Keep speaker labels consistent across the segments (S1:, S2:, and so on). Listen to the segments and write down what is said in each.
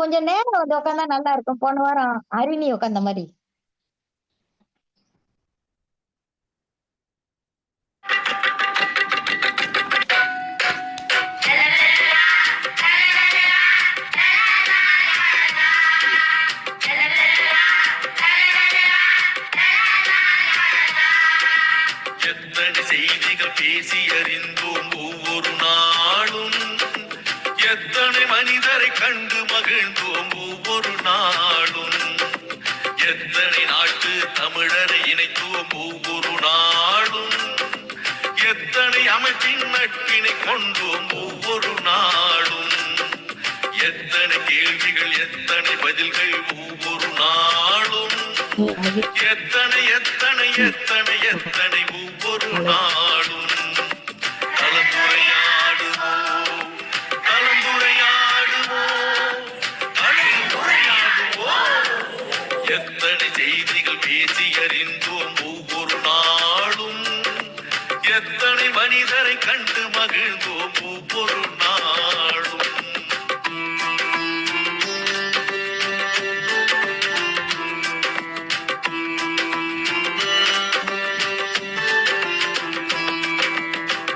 S1: கொஞ்சம் நேரம் வந்து உட்காந்தா நல்லா இருக்கும். போன வாரம் அரிணி உட்காந்த மாதிரி.
S2: எத்தனை செய்திகள் பேசி அறிந்தோம் ஒவ்வொரு நாளும், எத்தனை மனிதரை கண்டு மகிழ்ந்தோம் ஒவ்வொரு நாளும், எத்தனை நாட்டு தமிழரை இணைத்தோம் ஒவ்வொரு நாளும், எத்தனை அமைப்பின் நட்பினை கொண்டோம் ஒவ்வொரு நாளும், எத்தனை கேள்விகள் எத்தனை பதில்கள் ஒவ்வொரு நாளும், எத்தனை எத்தனை எத்தனை எத்தனை ஒவ்வொரு நாளும். கலந்துரையாடுவோம் கலந்துரையாடுவோம் கலந்துரையாடுவோம். எத்தனை செய்திகள் பேசி அறிந்தோம் ஒவ்வொரு நாளும், எத்தனை மனிதரை கண்டு மகிழ்ந்தோம் ஒவ்வொரு நாளும்.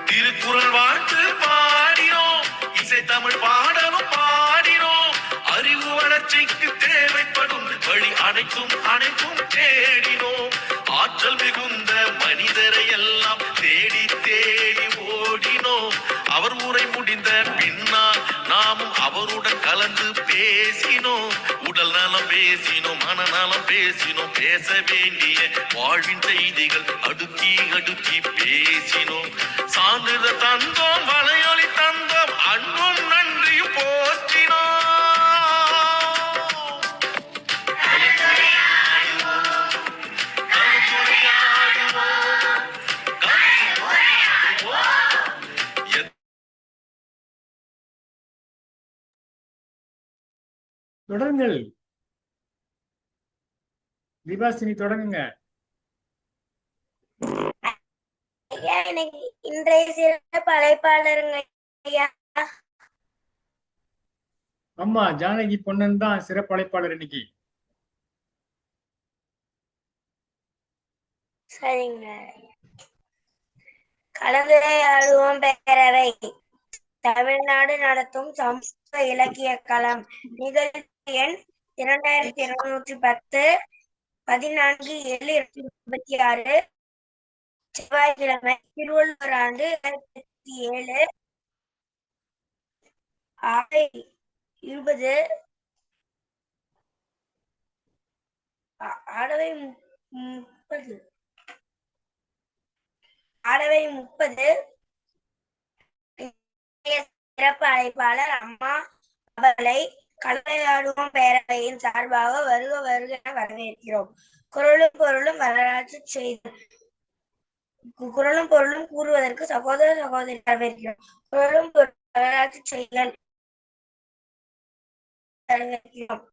S2: திருக்குறள் வாழ்த்து பாடினோம், இசை தமிழ் பாடலும் பாடினோம், அறிவு வளர்ச்சிக்கு தேவைப்படும் வழி அனைத்தும் அனைத்தும் தேடினோம், ஆற்றல் மிகுந்த மனிதரை எல்லாம் தேடி தேடி ஓடினோம், அவர் உரை முடிந்த பின்னால் நாமும் அவருடன் கலந்து பேசினோம், உடல் நலம் பேசினோம் மனநலம் பேசினோம், பேச வேண்டிய வாழ்வின் செய்திகள் அடுக்கி அடுக்கி பேசினோம், சான்றிதழ் தந்தோம் வலையொலி தந்தோம் அன்பும் நன்றியும் போற்றினோம்.
S3: தொடருங்கள் தீபாசினி, தொடங்குங்க.
S4: எனக்கு இன்றைய சிறப்பு அழைப்பாளருங்க ஐயா.
S3: அம்மா ஜானகி பொன்னன் தான் சிறப்பு அழைப்பாளர் இன்னைக்கு.
S4: சரிங்க. கலந்துரையாடுவோம் பேரவை. தமிழ்நாடு நடத்தும் சமூக இலக்கிய களம். நிகழ்ச்சி எண் 2210, 14/7/2026, செவ்வாய்க்கிழமை, திருவள்ளுவர் ஆண்டு 2007, ஆலை 20, ஆடவை 30. சிறப்பு அழைப்பாளர் அம்மா அவர்களை கலந்துரையாடுவோம் பேரவையின் சார்பாக வருக வருக என வரவேற்கிறோம். குரலும் பொருளும் வரலாற்று செய்தி. குரலும் பொருளும் கூறுவதற்கு சகோதர சகோதரி வரவேற்கிறோம். குரலும் பொருளும் வரலாற்று செய்திகள் வரவேற்கிறோம்.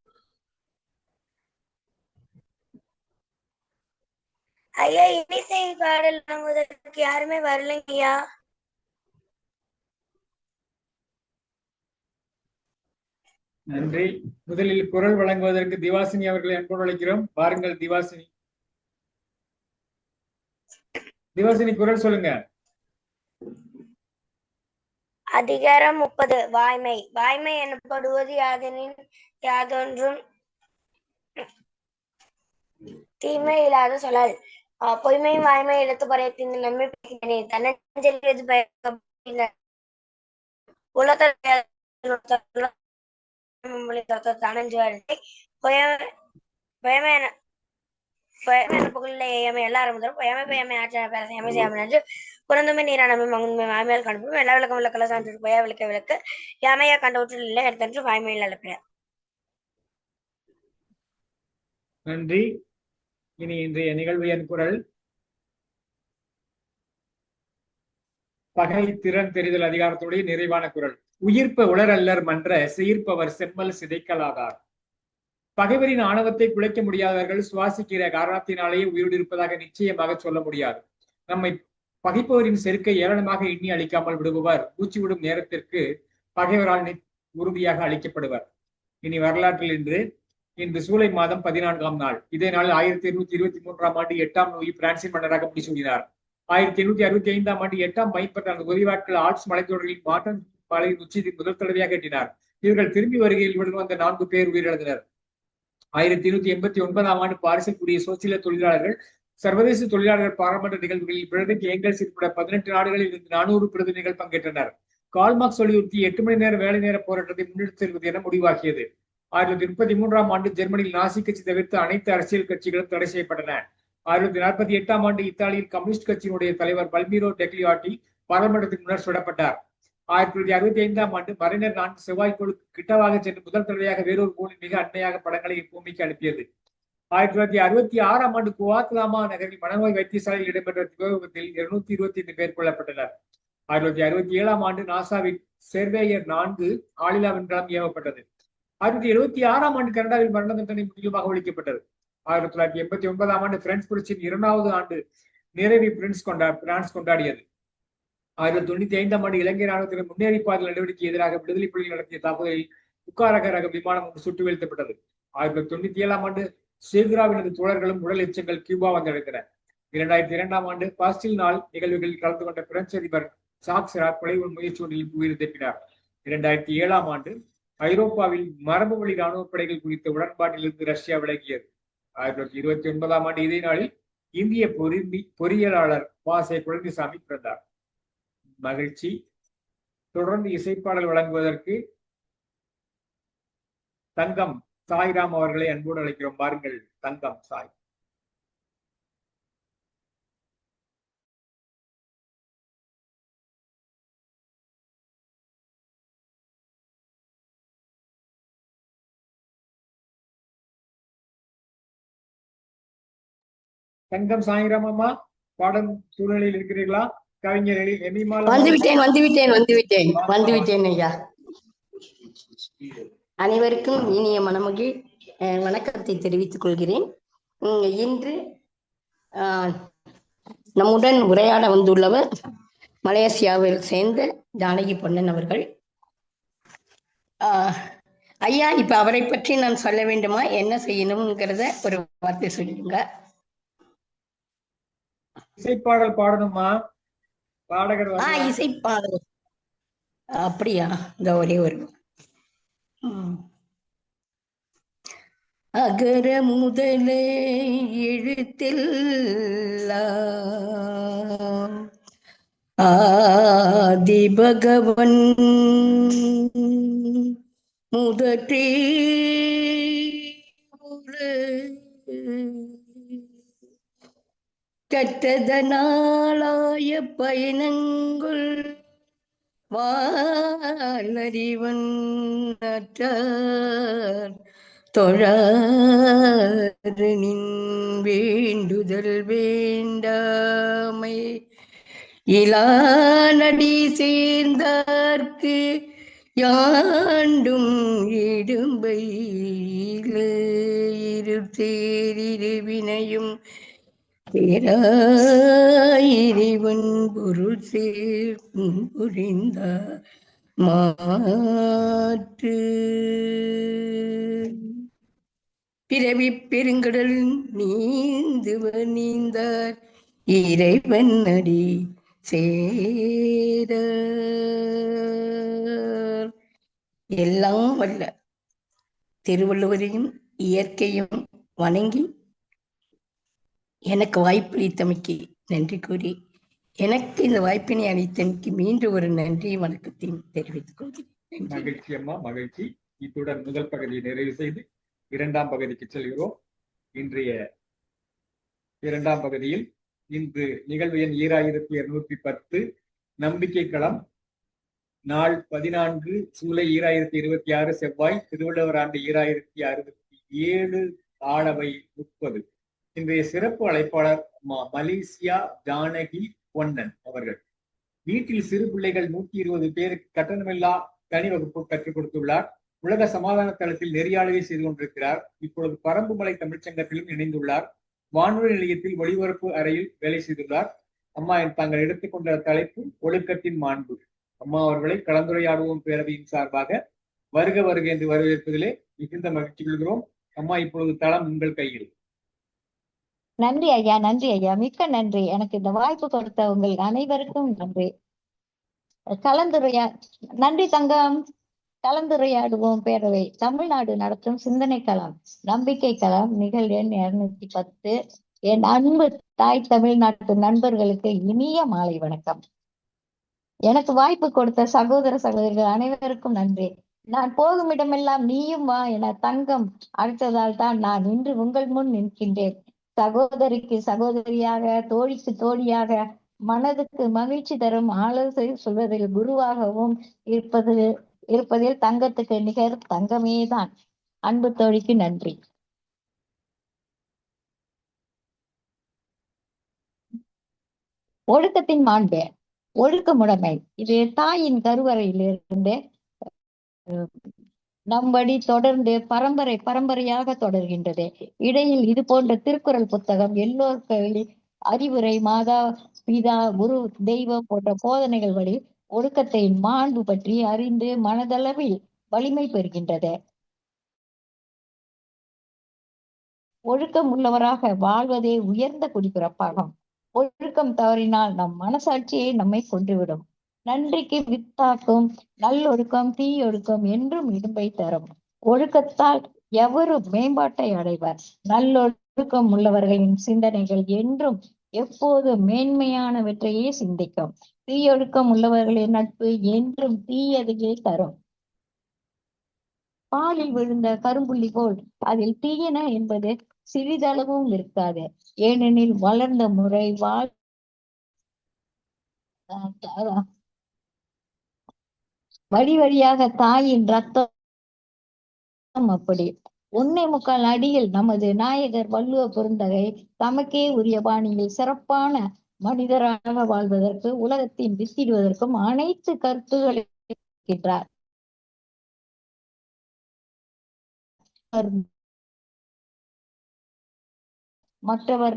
S4: ஐயா, இன்னிசை பாடல் வழங்குவதற்கு யாருமே வரலைங்கய்யா.
S3: நன்றி. முதலில் குரல் வழங்குவதற்கு திவாசினி அவர்களை அன்போடு அழைக்கிறோம். வாருங்கள் திவாசினி. திவாசினி, குரல் சொல்லுங்க.
S4: அதிகாரம் 30. வாய்மை. வாய்மை எனப்படுவது யாதொன்றும் தீமை இல்லாத சொல்லல். பொய்மை வாய்மை எடுத்து பறையத்தின் நன்மை பேசினே தன்னஞ்செல்வது எல்லாரும் பொய்மை ஆட்சி புறந்துமை நீரானமை மங்குமை வாய்மையால் காண்போம் எல்லா விளக்கம் விளக்கல சான்று பொய்யா விளக்க விளக்கு யாமையா கண்டவற்றில் இல்லை எடுத்தன்று வாய்மையில் அழைப்பிட.
S3: நன்றி. இனி இன்றைய நிகழ்வு என் குரல். பகை திறன் தெரிதல் அதிகாரத்துடைய நிறைவான குரல். உயிர்ப்ப உளரல்லர் மன்ற சீர்ப்பவர் செம்மல் சிதைக்கலாதார். பகைவரின் ஆணவத்தை குலைக்க முடியாதவர்கள் சுவாசிக்கிற காரணத்தினாலேயே உயிரோடு இருப்பதாக நிச்சயமாக சொல்ல முடியாது. நம்மை பகைப்பவரின் செருக்கை ஏளனமாக எண்ணி அளிக்காமல் விடுபவர் மூச்சு விடும் நேரத்திற்கு பகைவரால் உறுதியாக அளிக்கப்படுவர். இனி வரலாற்றில் இன்று ஜூலை மாதம் 14ஆம் நாள். இதே நாள் 1823ஆம் ஆண்டு 8ஆம் லூயி பிரான்சின் மன்னராக முடிசூடினார். 1865ஆம் ஆண்டு 8ஆம் மைப்பற்ற அந்த உதவியாட்கள் ஆல்ப்ஸ் மலைத்தொடரில் மாட்டன் மலையின் உச்சியில் முதல் தடவையாக எட்டினார். இவர்கள் திரும்பி வருகையில் உடன் வந்த 4 பேர் உயிரிழந்தனர். 1889ஆம் ஆண்டு பாரிஸில் கூடிய சோசியல தொழிலாளர்கள் சர்வதேச தொழிலாளர்கள் பாராளுமன்ற நிகழ்வுகளில் பிரதிநிதி ஏங்கல்ஸ் உட்பட 18 நாடுகளில் இருந்து 400 பிரதிநிதிகள் பங்கேற்றனர். கார்ல் மார்க்ஸ் வலியுறுத்தி 8 மணி நேர வேலை நேர போராட்டத்தை முன்னெடுத்து செல்வது என முடிவாக்கியது. 1933ஆம் ஆண்டு ஜெர்மனியில் நாசி கட்சி தவிர்த்து அனைத்து அரசியல் கட்சிகளும் தடை செய்யப்பட்டன. 1948ஆம் ஆண்டு இத்தாலியில் கம்யூனிஸ்ட் கட்சியினுடைய தலைவர் பல்மிரோ டெக்லியாட்டி பாராளுமன்றத்தின் முன்னர் சுடப்பட்டார். 1965ஆம் ஆண்டு மரைனர் 4 செவ்வாய்க்கோளுக்கு கிட்டவாக சென்று முதல் தடவையாக வேறொரு கோளின் மிக அண்மையாக படங்களை பூமிக்கு அனுப்பியது. 1966ஆம் ஆண்டு குவாத்லாமா நகரில் மனநோய் வைத்தியசாலையில் இடம்பெற்ற விபத்தில் 225 பேர் கொல்லப்பட்டனர். 1967ஆம் ஆண்டு நாசாவில் சேர்வேயர் 4 ஆளில்லா விண்கலம் ஏவப்பட்டது. 1976ஆம் ஆண்டு கனடாவில் மரண தண்டனை முற்றிலுமாக ஒழிக்கப்பட்டது. 1989ஆம் ஆண்டு பிரெஞ்சு புரட்சியின் 2வது ஆண்டு நிறைவை பிரான்ஸ் கொண்டாடியது. 1995ஆம் ஆண்டு இலங்கை ராணுவத்தினர் முன்னேறி பாதல் நடவடிக்கை எதிராக விடுதலை புலிகள் நடத்திய தாக்குதலில் புக்காரக ரக விமானம் ஒன்று சுட்டு வீழ்த்தப்பட்டது. 1997ஆம் ஆண்டு சேகுராவினது தோழர்களும் உடல் எச்சங்கள் கியூபா வந்தடைந்தன. 2002ஆம் ஆண்டு பாஸ்டில் நாள் நிகழ்வுகளில் கலந்து கொண்ட பிரெஞ்சு அதிபர் ஜாக் சிராக் கொலை முயற்சி ஒன்றில் உயிர் தப்பினார். 2007ஆம் ஆண்டு ஐரோப்பாவில் மரபு வழி ராணுவ படைகள் குறித்த உடன்பாட்டிலிருந்து ரஷ்யா விலகியது. 1929ஆம் ஆண்டு இதே நாளில் இந்திய பொறியியலாளர் வாசே குழந்தைசாமி பிறந்தார். மகிழ்ச்சி. தொடர்ந்து இசைப்பாடல் வழங்குவதற்கு தங்கம் சாய்ராம் அவர்களை அன்போடு அழைக்கிறோம். பாருங்கள் தங்கம் சாய். தங்கம் சாய்ராம் அம்மா, பாடம் சூழ்நிலையில் இருக்கிறீர்களா? கவிஞர்
S5: வந்துவிட்டேன் ஐயா. அனைவருக்கும் இனிய மனமகிழ் வணக்கத்தை தெரிவித்துக் கொள்கிறேன். இன்று நம்முடன் உரையாட வந்துள்ளவர் மலேசியாவில் சேர்ந்த ஜானகி பொன்னன் அவர்கள். ஐயா, இப்ப அவரை பற்றி நான் சொல்ல வேண்டுமா, என்ன செய்யணும்ங்கிறத ஒரு வார்த்தை சொல்லிடுங்க.
S3: இசைப்பாடல் பாடணுமா? பாடகர்
S5: இசைப்பாடல் அப்படியா? இந்த ஒரே ஒரு அகர முதலே எழுத்தெல்லாம் ஆதி பகவன் முதற்றே கற்றதனாலாய பயணங்கள் வானறிவன் தொழாரின் வேண்டுதல் வேண்டாமை இலானடி சேர்ந்தார்க்கு யாண்டும் இடும்பை இருவினையும் பேராயிரிவன் பொருள் சேர்க்கும் புரிந்த மாற்று பிறவி பெருங்கடல் நீந்தார் இறைவன் அடி சேர. எல்லாம் வல்ல திருவள்ளுவரையும் இயற்கையும் வணங்கி எனக்கு வாய்ப்பளித்தமைக்கு நன்றி கூறி, எனக்கு இந்த வாய்ப்பினை அளித்தமைக்கு மீண்டும் ஒரு நன்றி வணக்கத்தையும் தெரிவித்துக் கொள்கிறேன்.
S3: மகிழ்ச்சி அம்மா, மகிழ்ச்சி. இத்துடன் முதல் பகுதியை நிறைவு செய்து 2ஆம் பகுதிக்கு செல்கிறோம். இன்றைய 2ஆம் பகுதியில் இன்று நிகழ்வு எண் 2210 நம்பிக்கை களம், நாள் 14 ஜூலை 2026 செவ்வாய், திருவள்ளுவர் ஆண்டு 2067, ஆளவை 30. இன்றைய சிறப்பு அழைப்பாளர் மலேசியா ஜானகி பொன்னன் அவர்கள். வீட்டில் சிறு பிள்ளைகள் 120 பேருக்கு கட்டணமில்லா தனி வகுப்பு கற்றுக் கொடுத்துள்ளார். உலக சமாதான தளத்தில் நெறியாளுகை செய்து கொண்டிருக்கிறார். இப்பொழுது பரம்புமலை தமிழ்ச்சங்கத்திலும் இணைந்துள்ளார். வானொலி நிலையத்தில் ஒளிபரப்பு அறையில் வேலை செய்துள்ளார். அம்மா தாங்கள் எடுத்துக்கொண்ட தலைப்பு ஒழுக்கத்தின் மாண்பு. அம்மா அவர்களை கலந்துரையாடுவோம் பேரவையின் சார்பாக வருக வருக என்று வரவேற்பதிலே மிகுந்த மகிழ்ச்சி கொள்கிறோம். அம்மா, இப்பொழுது தளம் உங்கள் கையில்.
S1: நன்றி ஐயா, நன்றி ஐயா, மிக்க நன்றி. எனக்கு இந்த வாய்ப்பு கொடுத்த உங்கள் அனைவருக்கும் நன்றி. கலந்துரையா நன்றி தங்கம். கலந்துரையாடுவோம் பேரவை தமிழ்நாடு நடத்தும் சிந்தனை களம் நம்பிக்கை களம் நிகழ் எண் 210. என் அன்பு தாய் தமிழ்நாட்டு நண்பர்களுக்கு இனிய மாலை வணக்கம். எனக்கு வாய்ப்பு கொடுத்த சகோதர சகோதரிகள் அனைவருக்கும் நன்றி. நான் போகும் இடமெல்லாம் நீயும் வா என தங்கம் அழைத்ததால் தான் நான் இன்று உங்கள் முன் நிற்கின்றேன். சகோதரிக்கு சகோதரியாக, தோழிக்கு தோழியாக, மனதுக்கு மகிழ்ச்சி தரும் ஆலோசனை சொல்வதில் குருவாகவும் இருப்பதில் தங்கத்துக்கு நிகர் தங்கமேதான். அன்பு தோழிக்கு நன்றி. ஒழுக்கத்தின் மாண்பு, ஒழுக்கமுடைமை, இது தாயின் கருவறையிலிருந்து நம்மடி தொடர்ந்து பரம்பரையாக தொடர்கின்றது. இடையில் இது போன்ற திருக்குறள் புத்தகம், எல்லோருக்கும் அறிவுரை, மாதா பிதா குரு தெய்வம் போன்ற போதனைகள் வழி ஒழுக்கத்தை மாண்பு பற்றி அறிந்து மனதளவில் வலிமை பெறுகின்றது. ஒழுக்கம் உள்ளவராக வாழ்வதே உயர்ந்த குடிப்பிறப்பாகும். ஒழுக்கம் தவறினால் நம் மனசாட்சியை நம்மை கொன்றுவிடும். நன்றிக்கு வித்தாக்கும் நல்லொழுக்கம் தீயொழுக்கம் என்றும் இடும்பை தரும். ஒழுக்கத்தால் எவரும் மேம்பாட்டை அடைவர். நல்லொழுக்கம் உள்ளவர்களின் சிந்தனைகள் என்றும் எப்போதும் மேன்மையானவற்றையே சிந்திக்கும். தீயொழுக்கம் உள்ளவர்களின் நட்பு என்றும் தீயதையே தரும். பாலில் விழுந்த கரும்புள்ளி போல் அதில் தீயன என்பது சிறிதளவும் இருக்காது. ஏனெனில் வளர்ந்த முறை வழி வழியாக தாயின் ரத்தம் அப்படி. 1.25 அடியில் நமது நாயகர் வள்ளுவ பெருந்தகை தமக்கே உரிய பாணியில் சிறப்பான மனிதராக வாழ்வதற்கு, உலகத்தின் வித்திடுவதற்கும் அனைத்து கருத்துக்களை இருக்கின்றார். மற்றவர்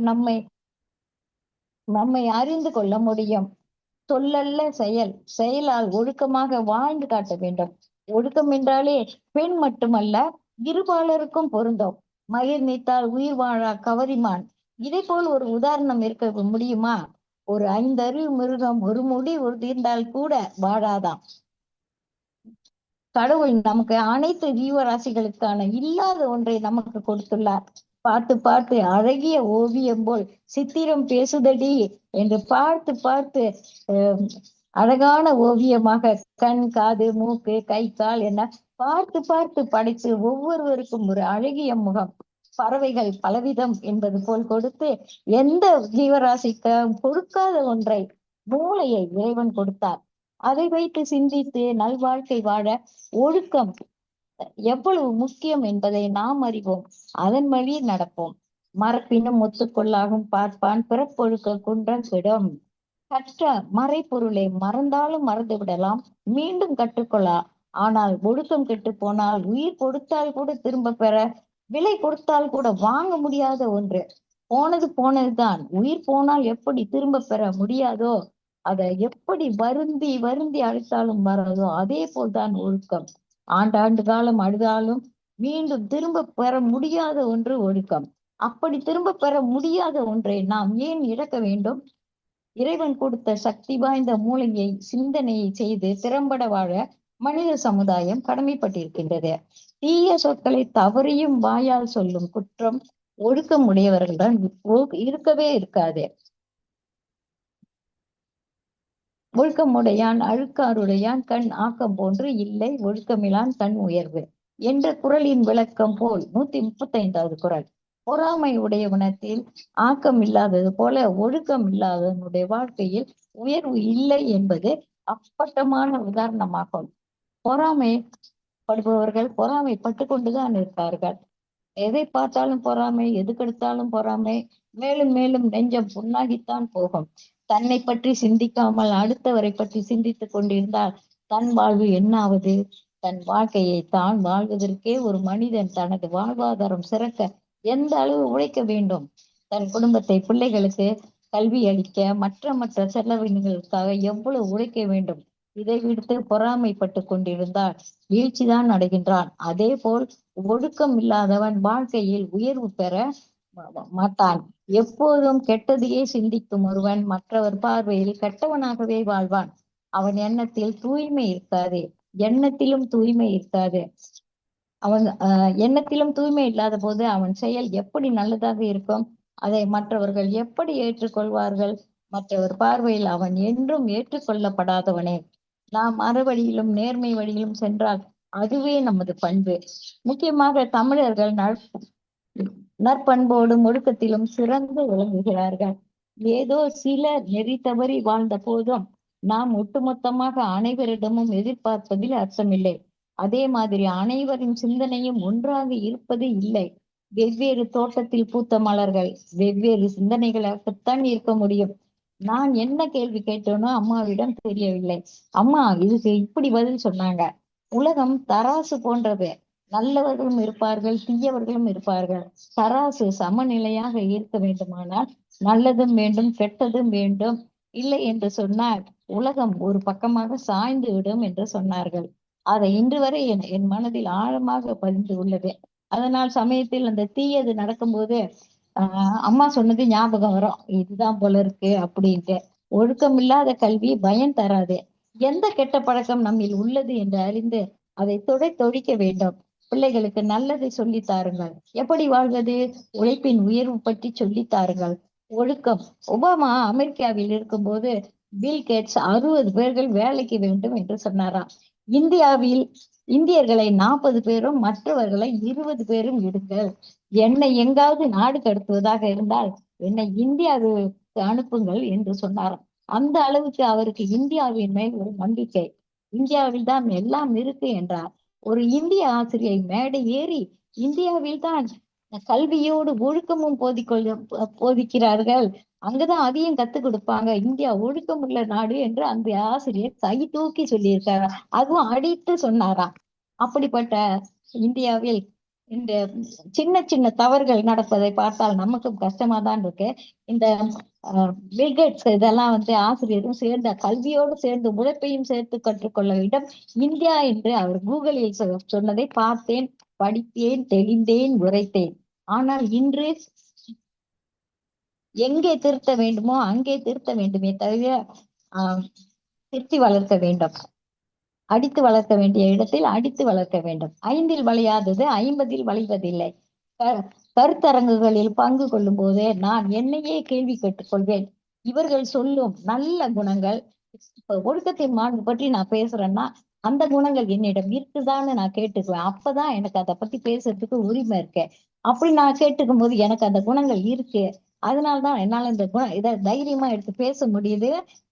S1: நம்மை அறிந்து கொள்ள முடியும். சொல்லல்ல செயல், செயலால் ஒழுக்கமாக வாழ்ந்து காட்ட வேண்டும். ஒழுக்கம் என்றாலே பெண் மட்டுமல்ல, இருபாலருக்கும் பொருந்தும். மயிர் நீத்தால் உயிர் வாழா கவரிமான், இதை போல் ஒரு உதாரணம் இருக்க முடியுமா? ஒரு 5 அறிவு மிருகம் ஒரு முடி உதிர்ந்தால் கூட வாழாதாம். கடவுள் நமக்கு அனைத்து ஜீவராசிகளுக்கான இல்லாத ஒன்றை நமக்கு கொடுத்துள்ளார். பார்த்து அழகிய ஓவியம் போல் சித்திரம் பேசுதடி என்று பார்த்து அழகான ஓவியமாக கண், காது, மூக்கு, கை, கால் என பார்த்து படைத்து ஒவ்வொருவருக்கும் ஒரு அழகிய முகம், பறவைகள் பலவிதம் என்பது போல் கொடுத்து எந்த ஜீவராசிக்கு கொடுக்காத ஒன்றை, மூளையை இறைவன் கொடுத்தார். அதை வைத்து சிந்தித்து நல்வாழ்க்கை வாழ ஒழுக்கம் எவ்வளவு முக்கியம் என்பதை நாம் அறிவோம். அதன் வழி நடப்போம். மரப்பினும் ஒத்துக்கொள்ளாகும் பார்ப்பான் பிறப்பொழுக்க குன்றம் விடும். கற்ற மறைப்பொருளை மறந்தாலும் மறந்து விடலாம், மீண்டும் கற்றுக்கொள்ளலாம். ஆனால் ஒழுக்கம் கெட்டு போனால் உயிர் கொடுத்தால் கூட திரும்ப பெற, விலை கொடுத்தால் கூட வாங்க முடியாத ஒன்று. போனதுதான். உயிர் போனால் எப்படி திரும்ப பெற முடியாதோ, அதை எப்படி வருந்தி அழைத்தாலும் வராதோ, அதே போல்தான் ஒழுக்கம். ஆண்டாண்டு காலம் அழுதாலும் மீண்டும் திரும்ப பெற முடியாத ஒன்று ஒழுக்கம். அப்படி திரும்ப பெற முடியாத ஒன்றை நாம் ஏன் இழக்க வேண்டும்? இறைவன் கொடுத்த சக்தி வாய்ந்த மூளையை, சிந்தனையை செய்து திறம்பட வாழ மனித சமுதாயம் கடமைப்பட்டிருக்கின்றது. தீய சொற்களை தவறியும் வாயால் சொல்லும் குற்றம் ஒழுக்கம் உடையவர்களிடம் இருக்கவே இருக்காது. ஒழுக்கமுடையான் அழுக்காருடையான் கண் ஆக்கம் போன்று இல்லை, ஒழுக்கமிலான் கண் உயர்வு என்ற குறளின் விளக்கம் போல் 135வது குறள். பொறாமை உடையவனத்தில் ஆக்கம் இல்லாதது போல ஒழுக்கம் இல்லாதவனுடைய வாழ்க்கையில் உயர்வு இல்லை என்பது அப்பட்டமான உதாரணமாகும். பொறாமை படுபவர்கள் பொறாமைப்பட்டு கொண்டுதான் இருப்பார்கள். எதை பார்த்தாலும் பொறாமை, எதுக்கெடுத்தாலும் பொறாமை, மேலும் மேலும் நெஞ்சம் புண்ணாகித்தான் போகும். தன்னை பற்றி சிந்திக்காமல் அடுத்தவரை பற்றி சிந்தித்துக் கொண்டிருந்தால் தன் வாழ்வு என்னாவது? தன் வாழ்க்கையை தான் வாழ்வதற்கே ஒரு மனிதன் தனது வாழ்வாதாரம் சிறக்க எந்த அளவு உழைக்க வேண்டும்? தன் குடும்பத்தை, பிள்ளைகளுக்கு கல்வி அளிக்க, மற்ற செலவினங்களுக்காக எவ்வளவு உழைக்க வேண்டும் இதை விடுத்து பொறாமைப்பட்டு கொண்டிருந்தால் வீழ்ச்சிதான் அடைகின்றான். அதே போல் ஒழுக்கம் இல்லாதவன் வாழ்க்கையில் உயர்வு பெற மாட்டான். எப்போதும் கெட்டதையே சிந்திக்கும் ஒருவன் மற்றவர் பார்வையில் கெட்டவனாகவே வாழ்வான். அவன் எண்ணத்தில் தூய்மை இருக்காது. எண்ணத்திலும் தூய்மை இருக்காது. அவன் எண்ணத்திலும் தூய்மை இல்லாத போது அவன் செயல் எப்படி நல்லதாக இருக்கும்? அதை மற்றவர்கள் எப்படி ஏற்றுக்கொள்வார்கள்? மற்றவர் பார்வையில் அவன் என்றும் ஏற்றுக்கொள்ளப்படாதவனே. நாம் அறவழியிலும் நேர்மை வழியிலும் சென்றால் அதுவே நமது பண்பு. முக்கியமாக தமிழர்கள் நற்பண்போடும் ஒழுக்கத்திலும் சிறந்து விளங்குகிறார்கள். ஏதோ சிலர் நெறி தவறி வாழ்ந்த போதும் நாம் ஒட்டுமொத்தமாக அனைவரிடமும் எதிர்பார்ப்பதில் அர்த்தமில்லை. அதே மாதிரி அனைவரின் சிந்தனையும் ஒன்றாக இருப்பது இல்லை. வெவ்வேறு தோட்டத்தில் பூத்த மலர்கள் வெவ்வேறு சிந்தனைகளாகத்தான் இருக்க முடியும். நான் என்ன கேள்வி கேட்டேனோ அம்மாவிடம் தெரியவில்லை. அம்மா இதுக்கு இப்படி பதில் சொன்னாங்க. உலகம் தராசு போன்றது. நல்லவர்களும் இருப்பார்கள், தீயவர்களும் இருப்பார்கள். தராசு சமநிலையாக இருக்க வேண்டுமானால் நல்லதும் வேண்டும், கெட்டதும் வேண்டும். இல்லை என்று சொன்னால் உலகம் ஒரு பக்கமாக சாய்ந்து விடும் என்று சொன்னார்கள். அதை இன்று வரை என் மனதில் ஆழமாக பதிந்து உள்ளது. அதனால் சமயத்தில் அந்த தீயது நடக்கும்போது அம்மா சொன்னது ஞாபகம் வரும். இதுதான் போல இருக்கு அப்படின்ட்டு. ஒழுக்கம் இல்லாத கல்வி பயன் தராது. எந்த கெட்ட பழக்கம் நம்மில் உள்ளது என்று அறிந்து அதை தொழிக்க வேண்டும். பிள்ளைகளுக்கு நல்லதை சொல்லி தாருங்கள். எப்படி வாழ்வது? உழைப்பின் உயர்வு பற்றி சொல்லி தாருங்கள். ஒழுக்கம். ஒபாமா அமெரிக்காவில் இருக்கும்போது பில் கேட்ஸ் 60 பேர்கள் வேலைக்கு வேண்டும் என்று சொன்னாராம். இந்தியர்களை 40 பேரும் மற்றவர்களை 20 பேரும் விடுங்கள். என்னை எங்காவது நாடு கடத்துவதாக இருந்தால் என்னை இந்தியாவுக்கு அனுப்புங்கள் என்று சொன்னாராம். அந்த அளவுக்கு அவருக்கு இந்தியாவின் மேல் ஒரு நம்பிக்கை. இந்தியாவில் தான் எல்லாம் இருக்கு என்றார். ஒரு இந்திய ஆசிரியை மேடை ஏறி இந்தியாவில் தான் கல்வியோடு ஒழுக்கமும் போதிக்கிறார்கள், அங்கதான் அதையும் கத்துக் கொடுப்பாங்க, இந்தியா ஒழுக்கம் உள்ள நாடு என்று அந்த ஆசிரியர் கை தூக்கி சொல்லியிருக்காரு. அதுவும் அடித்து சொன்னாராம். அப்படிப்பட்ட இந்தியாவில் இந்த சின்ன சின்ன தவறுகள் நடப்பதை பார்த்தால் நமக்கும் கஷ்டமா தான் இருக்கு. இந்த பில்கேட்ஸ் இதெல்லாம் ஆசிரியரும் சேர்ந்த கல்வியோடு சேர்ந்து உழைப்பையும் சேர்த்து கற்றுக்கொள்ள வேண்டும். இந்தியா என்று அவர் கூகுளில் சொன்னதை பார்த்தேன், படித்தேன், தெளிந்தேன், உரைத்தேன். ஆனால் இன்று எங்கே திருத்த வேண்டுமோ அங்கே திருத்த வேண்டுமே தவிர திருத்தி வளர்க்க வேண்டும். அடித்து வளர்க்க வேண்டிய இடத்தில் அடித்து வளர்க்க வேண்டும். 5இல் வளையாதது 50இல் வளைவதில்லை. கருத்தரங்குகளில் பங்கு கொள்ளும் போது நான் என்னையே கேள்வி கேட்டுக்கொள்வேன். இவர்கள் சொல்லும் நல்ல குணங்கள், இப்ப ஒழுக்கத்தின் மாண்பு பற்றி நான் பேசுறேன்னா அந்த குணங்கள் என்னிடம் இருக்குதான்னு நான் கேட்டுக்குவேன். அப்பதான் எனக்கு அதை பத்தி பேசுறதுக்கு உரிமை இருக்கு. அப்படி நான் கேட்டுக்கும் போது எனக்கு அந்த குணங்கள் இருக்கு, அதனால்தான் என்னால இந்த இதை தைரியமா எடுத்து பேச முடியுது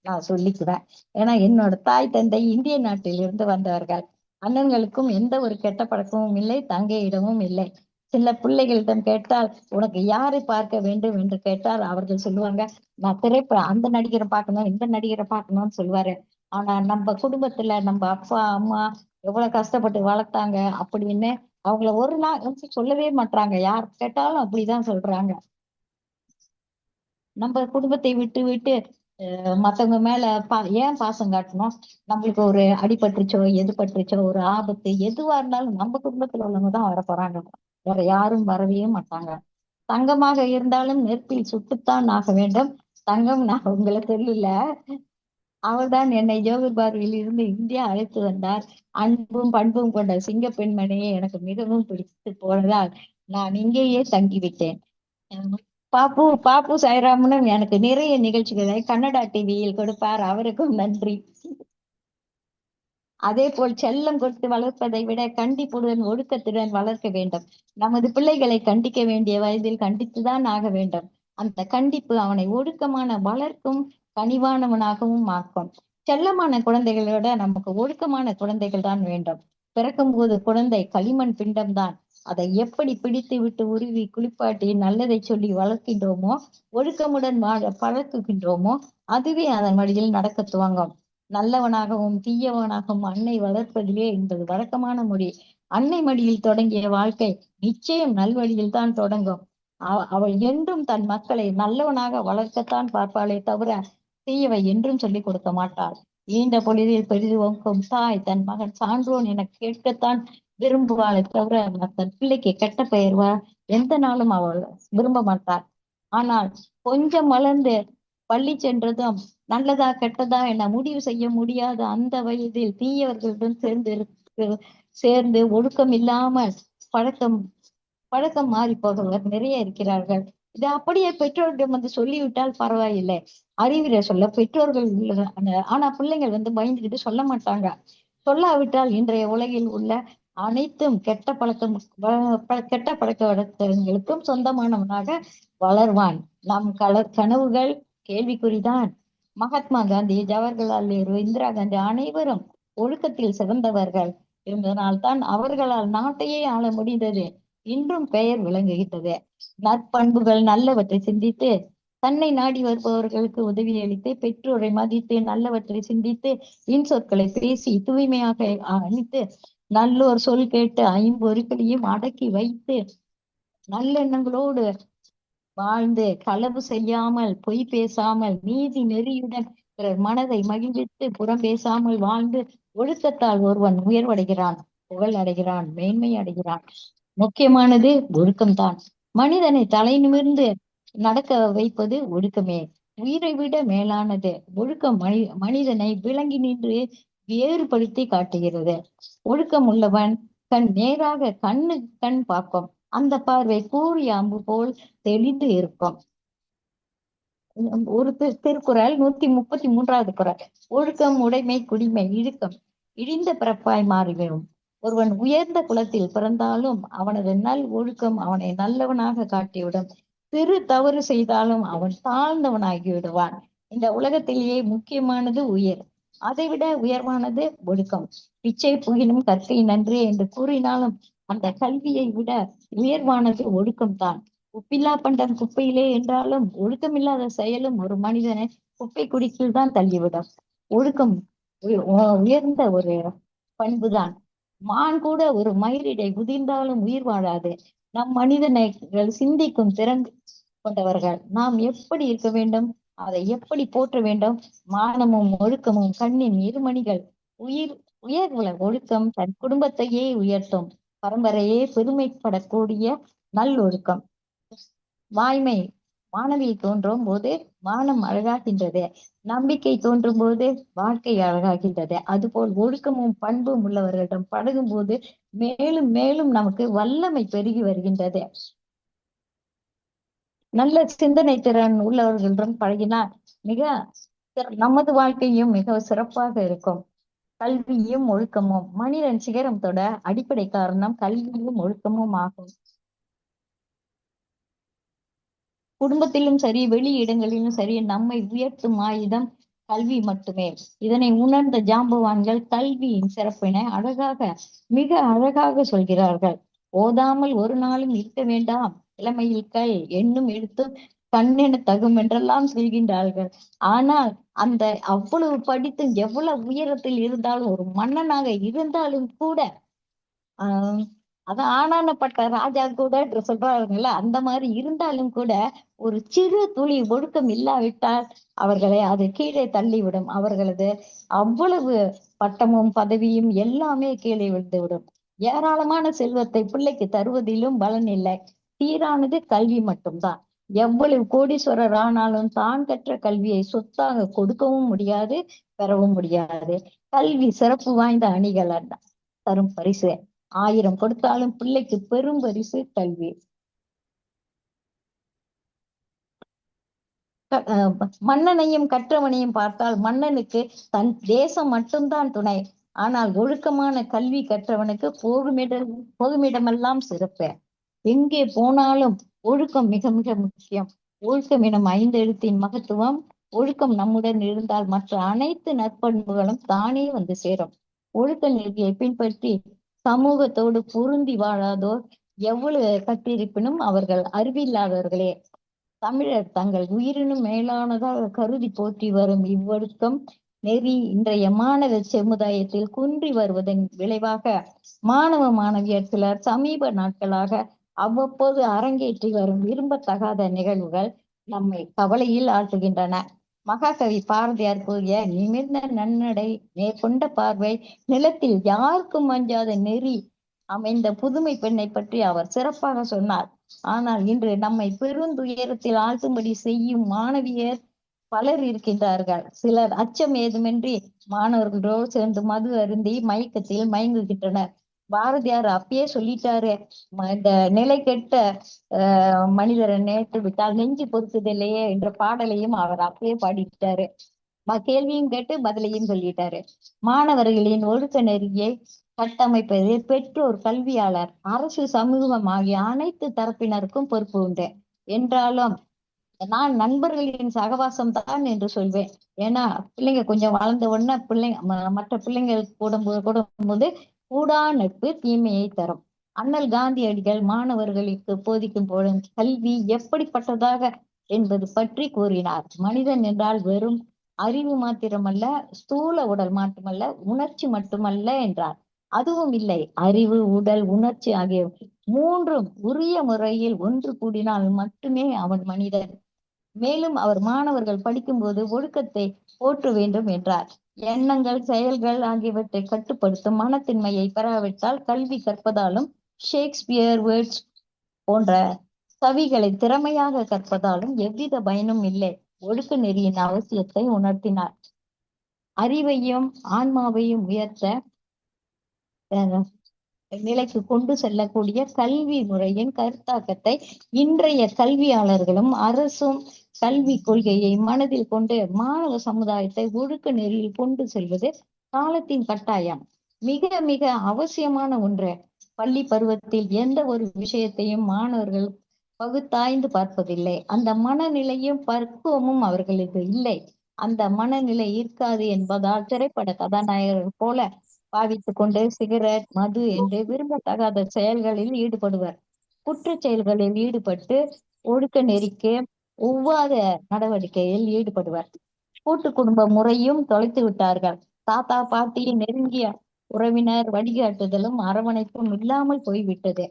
S1: நான் சொல்லிக்குவேன். ஏன்னா என்னோட தாய் தந்தை இந்திய நாட்டில் இருந்து வந்தவர்கள். அண்ணன்களுக்கும் எந்த ஒரு கெட்ட பழக்கமும் இல்லை, தங்கையிடமும் இல்லை. சில பிள்ளைகளிடம் கேட்டால் உனக்கு யாரை பார்க்க வேண்டும் என்று கேட்டால் அவர்கள் சொல்லுவாங்க, நான் அந்த நடிகரை பார்க்கணும், இந்த நடிகரை பார்க்கணும்னு சொல்லுவாரு. ஆனா நம்ம குடும்பத்துல நம்ம அப்பா அம்மா எவ்வளவு கஷ்டப்பட்டு வளர்த்தாங்க அப்படின்னு அவங்கள ஒரு நாள் சொல்லவே மாட்டாங்க. யார் கேட்டாலும் அப்படிதான் சொல்றாங்க. நம்ம குடும்பத்தை விட்டு விட்டு மத்தவங்க மேல ஏன் பாசம் காட்டணும்? நம்மளுக்கு ஒரு அடிபட்டுருச்சோ, எது பட்டுருச்சோ, ஒரு ஆபத்து எதுவா இருந்தாலும் நம்ம குடும்பத்துல உள்ளவங்க தான் வர போறாங்க, வேற யாரும் வரவே மாட்டாங்க. தங்கமாக இருந்தாலும் நெருப்பில் சுட்டுத்தான் ஆக வேண்டும். தங்கம் நான் உங்களை சொல்லல, அவர்தான் என்னை ஜோகர் பார்வையில் இருந்து இந்தியா அழைத்து வந்தார். அன்பும் பண்பும் கொண்ட சிங்க பெண்மணியை எனக்கு மிகவும் பிடித்து போனதால் நான் இங்கேயே தங்கிவிட்டேன். பாப்பு சாய்ராமனு எனக்கு நிறைய நிகழ்ச்சிகளை கன்னடா டிவியில் கொடுப்பார், அவருக்கும் நன்றி. அதே போல் செல்லம் கொடுத்து வளர்ப்பதை விட கண்டிப்புடன் ஒழுக்கத்துடன் வளர்க்க வேண்டும். நமது பிள்ளைகளை கண்டிக்க வேண்டிய வயதில் கண்டித்துதான் ஆக வேண்டும். அந்த கண்டிப்பு அவனை ஒழுக்கமான வளர்க்கும், கனிவானவனாகவும் ஆக்கும். செல்லமான குழந்தைகளோட நமக்கு ஒழுக்கமான குழந்தைகள் தான் வேண்டும். பிறக்கும் போது குழந்தை களிமண் பிண்டம்தான். அதை எப்படி பிடித்து விட்டு உருவி குளிப்பாட்டி நல்லதை சொல்லி வளர்க்கின்றோமோ, ஒழுக்கமுடன் வாழ பழக்குகின்றோமோ, அதுவே அதன் வழியில் நடக்க துவங்கும். நல்லவனாகவும் தீயவனாகவும் அன்னை வளர்ப்பதிலே என்பது வழக்கமான மொழி. அன்னை மடியில் தொடங்கிய வாழ்க்கை நிச்சயம் நல்வழியில் தான் தொடங்கும். அவள் என்றும் தன் மக்களை நல்லவனாக வளர்க்கத்தான் பார்ப்பாளே தவிர தீயவை என்றும் சொல்லிக் கொடுக்க மாட்டாள். ஈன்ற பொழுதில் பெரிதுவக்கும் தாய் தன் மகன் சான்றோன் என கேட்கத்தான் விரும்புவாளை தவிர தன் பிள்ளைக்கு கெட்ட பெயர் எந்த நாளும் அவள் விரும்ப மாட்டாள். ஆனால் கொஞ்சம் வளர்ந்து பள்ளி சென்றதும் நல்லதா கெட்டதா என முடிவு செய்ய முடியாத அந்த வயதில் தீயவர்களுடன் சேர்ந்து ஒழுக்கம் இல்லாமல் பழக்கம் மாறி போகிறவர் நிறைய இருக்கிறார்கள். இது அப்படியே பெற்றோரிடம் சொல்லிவிட்டால் பரவாயில்லை, அறிவுரை சொல்ல பெற்றோர்கள் ஆனா பிள்ளைங்கள் பயந்துகிட்டு சொல்ல மாட்டாங்க. சொல்லாவிட்டால் இன்றைய உலகில் உள்ள அனைத்தும் கெட்ட பழக்க வழக்கங்களுக்கும் சொந்தமானவனாக வளர்வான். நம் கனவுகள் கேள்விக்குறிதான். மகாத்மா காந்தி, ஜவஹர்லால் நேரு, இந்திரா காந்தி அனைவரும் ஒழுக்கத்தில் சிறந்தவர்கள் இருந்ததனால்தான் அவர்களால் நாட்டையே ஆள முடிந்தது. இன்றும் பெயர் விளங்குகின்றது. நற்பண்புகள் நல்லவற்றை சிந்தித்து தன்னை நாடி வருபவர்களுக்கு உதவி அளித்து, பெற்றோரை மதித்து, நல்லவற்றை சிந்தித்து, இன்சொற்களை பேசி தூய்மையாக அணித்து, நல்லோர் சொல் கேட்டு ஐம்பொறிகளையும் அடக்கி வைத்து, நல்லெண்ணங்களோடு வாழ்ந்து, களவு செய்யாமல், பொய் பேசாமல், நீதி நெறியுடன் பிறர் மனதை மகிழ்வித்து புறம் பேசாமல் வாழ்ந்து ஒழுக்கத்தால் ஒருவன் உயர்வடைகிறான், புகழ் அடைகிறான், மேன்மை அடைகிறான். முக்கியமானது ஒழுக்கம்தான். மனிதனை தலை நிமிர்ந்து நடக்க வைப்பது ஒழுக்கமே. உயிரை விட மேலானது ஒழுக்கம். மனிதனை விளங்கி நின்று வேறுபடுத்தி காட்டுகிறது. ஒழுக்கம் உள்ளவன் கண் நேராக கண் பார்க்கும். அந்த பார்வை கூறிய அம்பு போல் தெளிந்து இருக்கும். ஒரு திருக்குறள் 133வது குறள். ஒழுக்கம் உடைமை குடிமை இழுக்கம் இடிந்த பிறப்பாய் மாறிவிடும். ஒருவன் உயர்ந்த குலத்தில் பிறந்தாலும் அவனது நல் ஒழுக்கம் அவனை நல்லவனாக காட்டிவிடும். சிறு தவறு செய்தாலும் அவன் தாழ்ந்தவனாகி விடுவான். இந்த உலகத்திலேயே முக்கியமானது உயிர், அதைவிட உயர்வானது ஒழுக்கம். பிச்சை புகினும் கற்கை நன்றே என்று கூறினாலும் அந்த கல்வியை விட உயர்வானது ஒழுக்கம்தான். உப்பில்லா பண்டம் குப்பையிலே என்றாலும் ஒழுக்கமில்லாத செயலும் ஒரு மனிதனை குப்பை குடிக்கில் தான் தள்ளிவிடும். ஒழுக்கம் உயர்ந்த ஒரு பண்புதான். மான் கூட ஒரு மயிரிடை உதிர்ந்தாலும் உயிர் வாழாது. நம் மனிதனைகள் சிந்திக்கும் திறன் கொண்டவர்கள். நாம் எப்படி இருக்க வேண்டும், அதை எப்படி போற்ற வேண்டும். மானமும் ஒழுக்கமும் கண்ணின் இருமணிகள். உயர்வுள்ள ஒழுக்கம் தன் குடும்பத்தையே உயர்த்தும். பரம்பரையே பெருமைப்படக்கூடிய நல்லொழுக்கம். வாய்மை மாணவியில் தோன்றும் போது வானம் அழகாகின்றது, நம்பிக்கை தோன்றும் போது வாழ்க்கை அழகாகின்றது. அதுபோல் ஒழுக்கமும் பண்பும் உள்ளவர்களிடம் பழகும் போது மேலும் மேலும் நமக்கு வல்லமை பெருகி வருகின்றது. நல்ல சிந்தனை திறன் உள்ளவர்களிடம் பழகினால் நமது வாழ்க்கையும் மிக சிறப்பாக இருக்கும். கல்வியும் ஒழுக்கமும் மனிதன் சிகரம் தொட அடிப்படை காரணம் கல்வியும் ஒழுக்கமும் ஆகும். குடும்பத்திலும் சரி, வெளி இடங்களிலும் சரி, நம்மை உயர்த்தும் ஆயுதம் கல்வி மட்டுமே. இதனை உணர்ந்த ஜாம்பவான்கள் கல்வியின் சிறப்பினை மிக அழகாக சொல்கிறார்கள். ஓதாமல் ஒரு நாளும் இருக்க வேண்டாம், இளமையில் கல் எண்ணும் எடுத்தும் கண்ணென தகும் என்றெல்லாம் சொல்கின்றார்கள். ஆனால் அந்த அவ்வளவு படித்தும் எவ்வளவு உயரத்தில் இருந்தாலும், ஒரு மன்னனாக இருந்தாலும் கூட அதான் ஆனானப்பட்ட ராஜா கூட சொல்றாங்கல்ல, அந்த மாதிரி இருந்தாலும் கூட ஒரு சிறு துளி ஒழுக்கம் இல்லாவிட்டால் அவர்களை அது கீழே தள்ளிவிடும். அவர்களது அவ்வளவு பட்டமும் பதவியும் எல்லாமே கீழே விழுந்துவிடும். ஏராளமான செல்வத்தை பிள்ளைக்கு தருவதிலும் பலன் இல்லை. சீரானது கல்வி மட்டும்தான். எவ்வளவு கோடீஸ்வரர் ஆனாலும் தான் கற்ற கல்வியை சொத்தாக கொடுக்கவும் முடியாது, பெறவும் முடியாது. கல்வி சிறப்பு வாய்ந்த அணிகள் தரும் பரிசு. 1000 கொடுத்தாலும் பிள்ளைக்கு பெரும் பரிசு கல்வி. மன்னனையும் கற்றவனையும் பார்த்தால் மன்னனுக்கு தன் தேசம் மட்டும்தான் துணை. ஆனால் ஒழுக்கமான கல்வி கற்றவனுக்கு போகுமிடமெல்லாம் சிறப்பு. எங்கே போனாலும் ஒழுக்கம் மிக மிக முக்கியம். ஒழுக்கம் எனும் 5 எழுத்தின் மகத்துவம். ஒழுக்கம் நம்முடன் இருந்தால் மற்ற அனைத்து நற்பண்புகளும் தானே வந்து சேரும். ஒழுக்க நெறியை பின்பற்றி சமூகத்தோடு பொருந்தி வாழாதோர் எவ்வளவு கற்றிருப்பினும் அவர்கள் அறிவில்லாதவர்களே. தமிழர் தங்கள் உயிரினும் மேலானதாக கருதி போற்றி வரும் இவ்வொழுக்கம் நெறி இன்றைய மாணவ சமுதாயத்தில் குன்றி வருவதன் விளைவாக மாணவ மாணவியர் சிலர் சமீப நாட்களாக அவ்வப்போது அரங்கேற்றி வரும் விரும்பத்தகாத நிகழ்வுகள் நம்மை கவலையில் ஆழ்த்துகின்றன. மகாகவி பாரதியார் கூறிய நிமிர்ந்த நன்னடை, நேர்கொண்ட பார்வை, நிலத்தில் யாருக்கும் அஞ்சாத நெறி அமைந்த புதுமை பெண்ணை பற்றி அவர் சிறப்பாக சொன்னார். ஆனால் இன்று நம்மை பெருந்துயரத்தில் ஆழ்த்தும்படி செய்யும் மாணவியர் பலர் இருக்கின்றார்கள். சிலர் அச்சம் ஏதுமின்றி மாணவர்களோடு சேர்ந்து மது அருந்தி மயக்கத்தில் மயங்குகின்றனர். பாரதியார் அப்பயே சொல்லிட்டாரு, இந்த நிலை கெட்ட மனிதரை நேற்று விட்டால் நெஞ்சு பொறுக்குதில்லையே என்ற பாடலையும் அவர் அப்பயே பாடிட்டாரு. கேள்வியும் கேட்டு பதிலையும் சொல்லிட்டாரு. மாணவர்களின் ஒழுக்க நெறியை கட்டமைப்பது பெற்றோர், கல்வியாளர், அரசு, சமூகம் ஆகிய அனைத்து தரப்பினருக்கும் பொறுப்பு உண்டு. என்றாலும் நான் நண்பர்களின் சகவாசம் தான் என்று சொல்வேன். ஏன்னா பிள்ளைங்க கொஞ்சம் வளர்ந்த உடனே மற்ற பிள்ளைங்களுக்கு கூடும்போது கூடா நட்பு தீமையை தரும். அண்ணல் காந்தியடிகள் மாணவர்களுக்கு போதிக்கும் போதும் கல்வி எப்படிப்பட்டதாக என்பது பற்றி கூறினார். மனிதன் என்றால் வெறும் அறிவு மாத்திரமல்ல, ஸ்தூல உடல் மட்டுமல்ல, உணர்ச்சி மட்டுமல்ல என்றார். அதுவும் இல்லை. அறிவு, உடல், உணர்ச்சி ஆகிய மூன்றும் உரிய முறையில் ஒன்று கூடினால் மட்டுமே அவன் மனிதன். மேலும் அவர் மாணவர்கள் படிக்கும்போது ஒழுக்கத்தை போற்ற வேண்டும் என்றார். எண்ணங்கள், செயல்கள் ஆகியவற்றை கட்டுப்படுத்தும் மனத்தின்மையை பெறாவிட்டால் கல்வி கற்பதாலும், ஷேக்ஸ்பியர் வேர்ட்ஸ் போன்ற கவிகளை திறமையாக கற்பதாலும் எவ்வித பயனும் இல்லை. ஒழுக்க நெறியின் அவசியத்தை உணர்த்தினார். அறிவையும் ஆன்மாவையும் உயர்த்த நிலைக்கு கொண்டு செல்லக்கூடிய கல்வி முறையின் கருத்தாக்கத்தை இன்றைய கல்வியாளர்களும் அரசும் கல்வி கொள்கையை மனதில் கொண்டு மாணவ சமுதாயத்தை ஒழுக்க நெறியில் கொண்டு செல்வது காலத்தின் கட்டாயம். மிக மிக அவசியமான ஒன்று. பள்ளி பருவத்தில் எந்த ஒரு விஷயத்தையும் மாணவர்கள் பகுத்தாய்ந்து பார்ப்பதில்லை. அந்த மனநிலையும் பக்குவமும் அவர்களுக்கு இல்லை. அந்த மனநிலை இருக்காது என்பதால் திரைப்பட கதாநாயகர்கள் போல பாவித்துக் கொண்டு சிகரெட், மது என்று விரும்பத்தகாத செயல்களில் ஈடுபடுவர். குற்ற செயல்களில் ஈடுபட்டு ஒழுக்க நெறிக்கு ஒவ்வாத நடவடிக்கையில் ஈடுபடுவர். கூட்டு குடும்ப முறையும் தொலைத்து விட்டார்கள். தாத்தா, பாட்டி, நெருங்கிய உறவினர் வழிகாட்டுதலும் அரவணைப்பும் இல்லாமல் போய்விட்டது.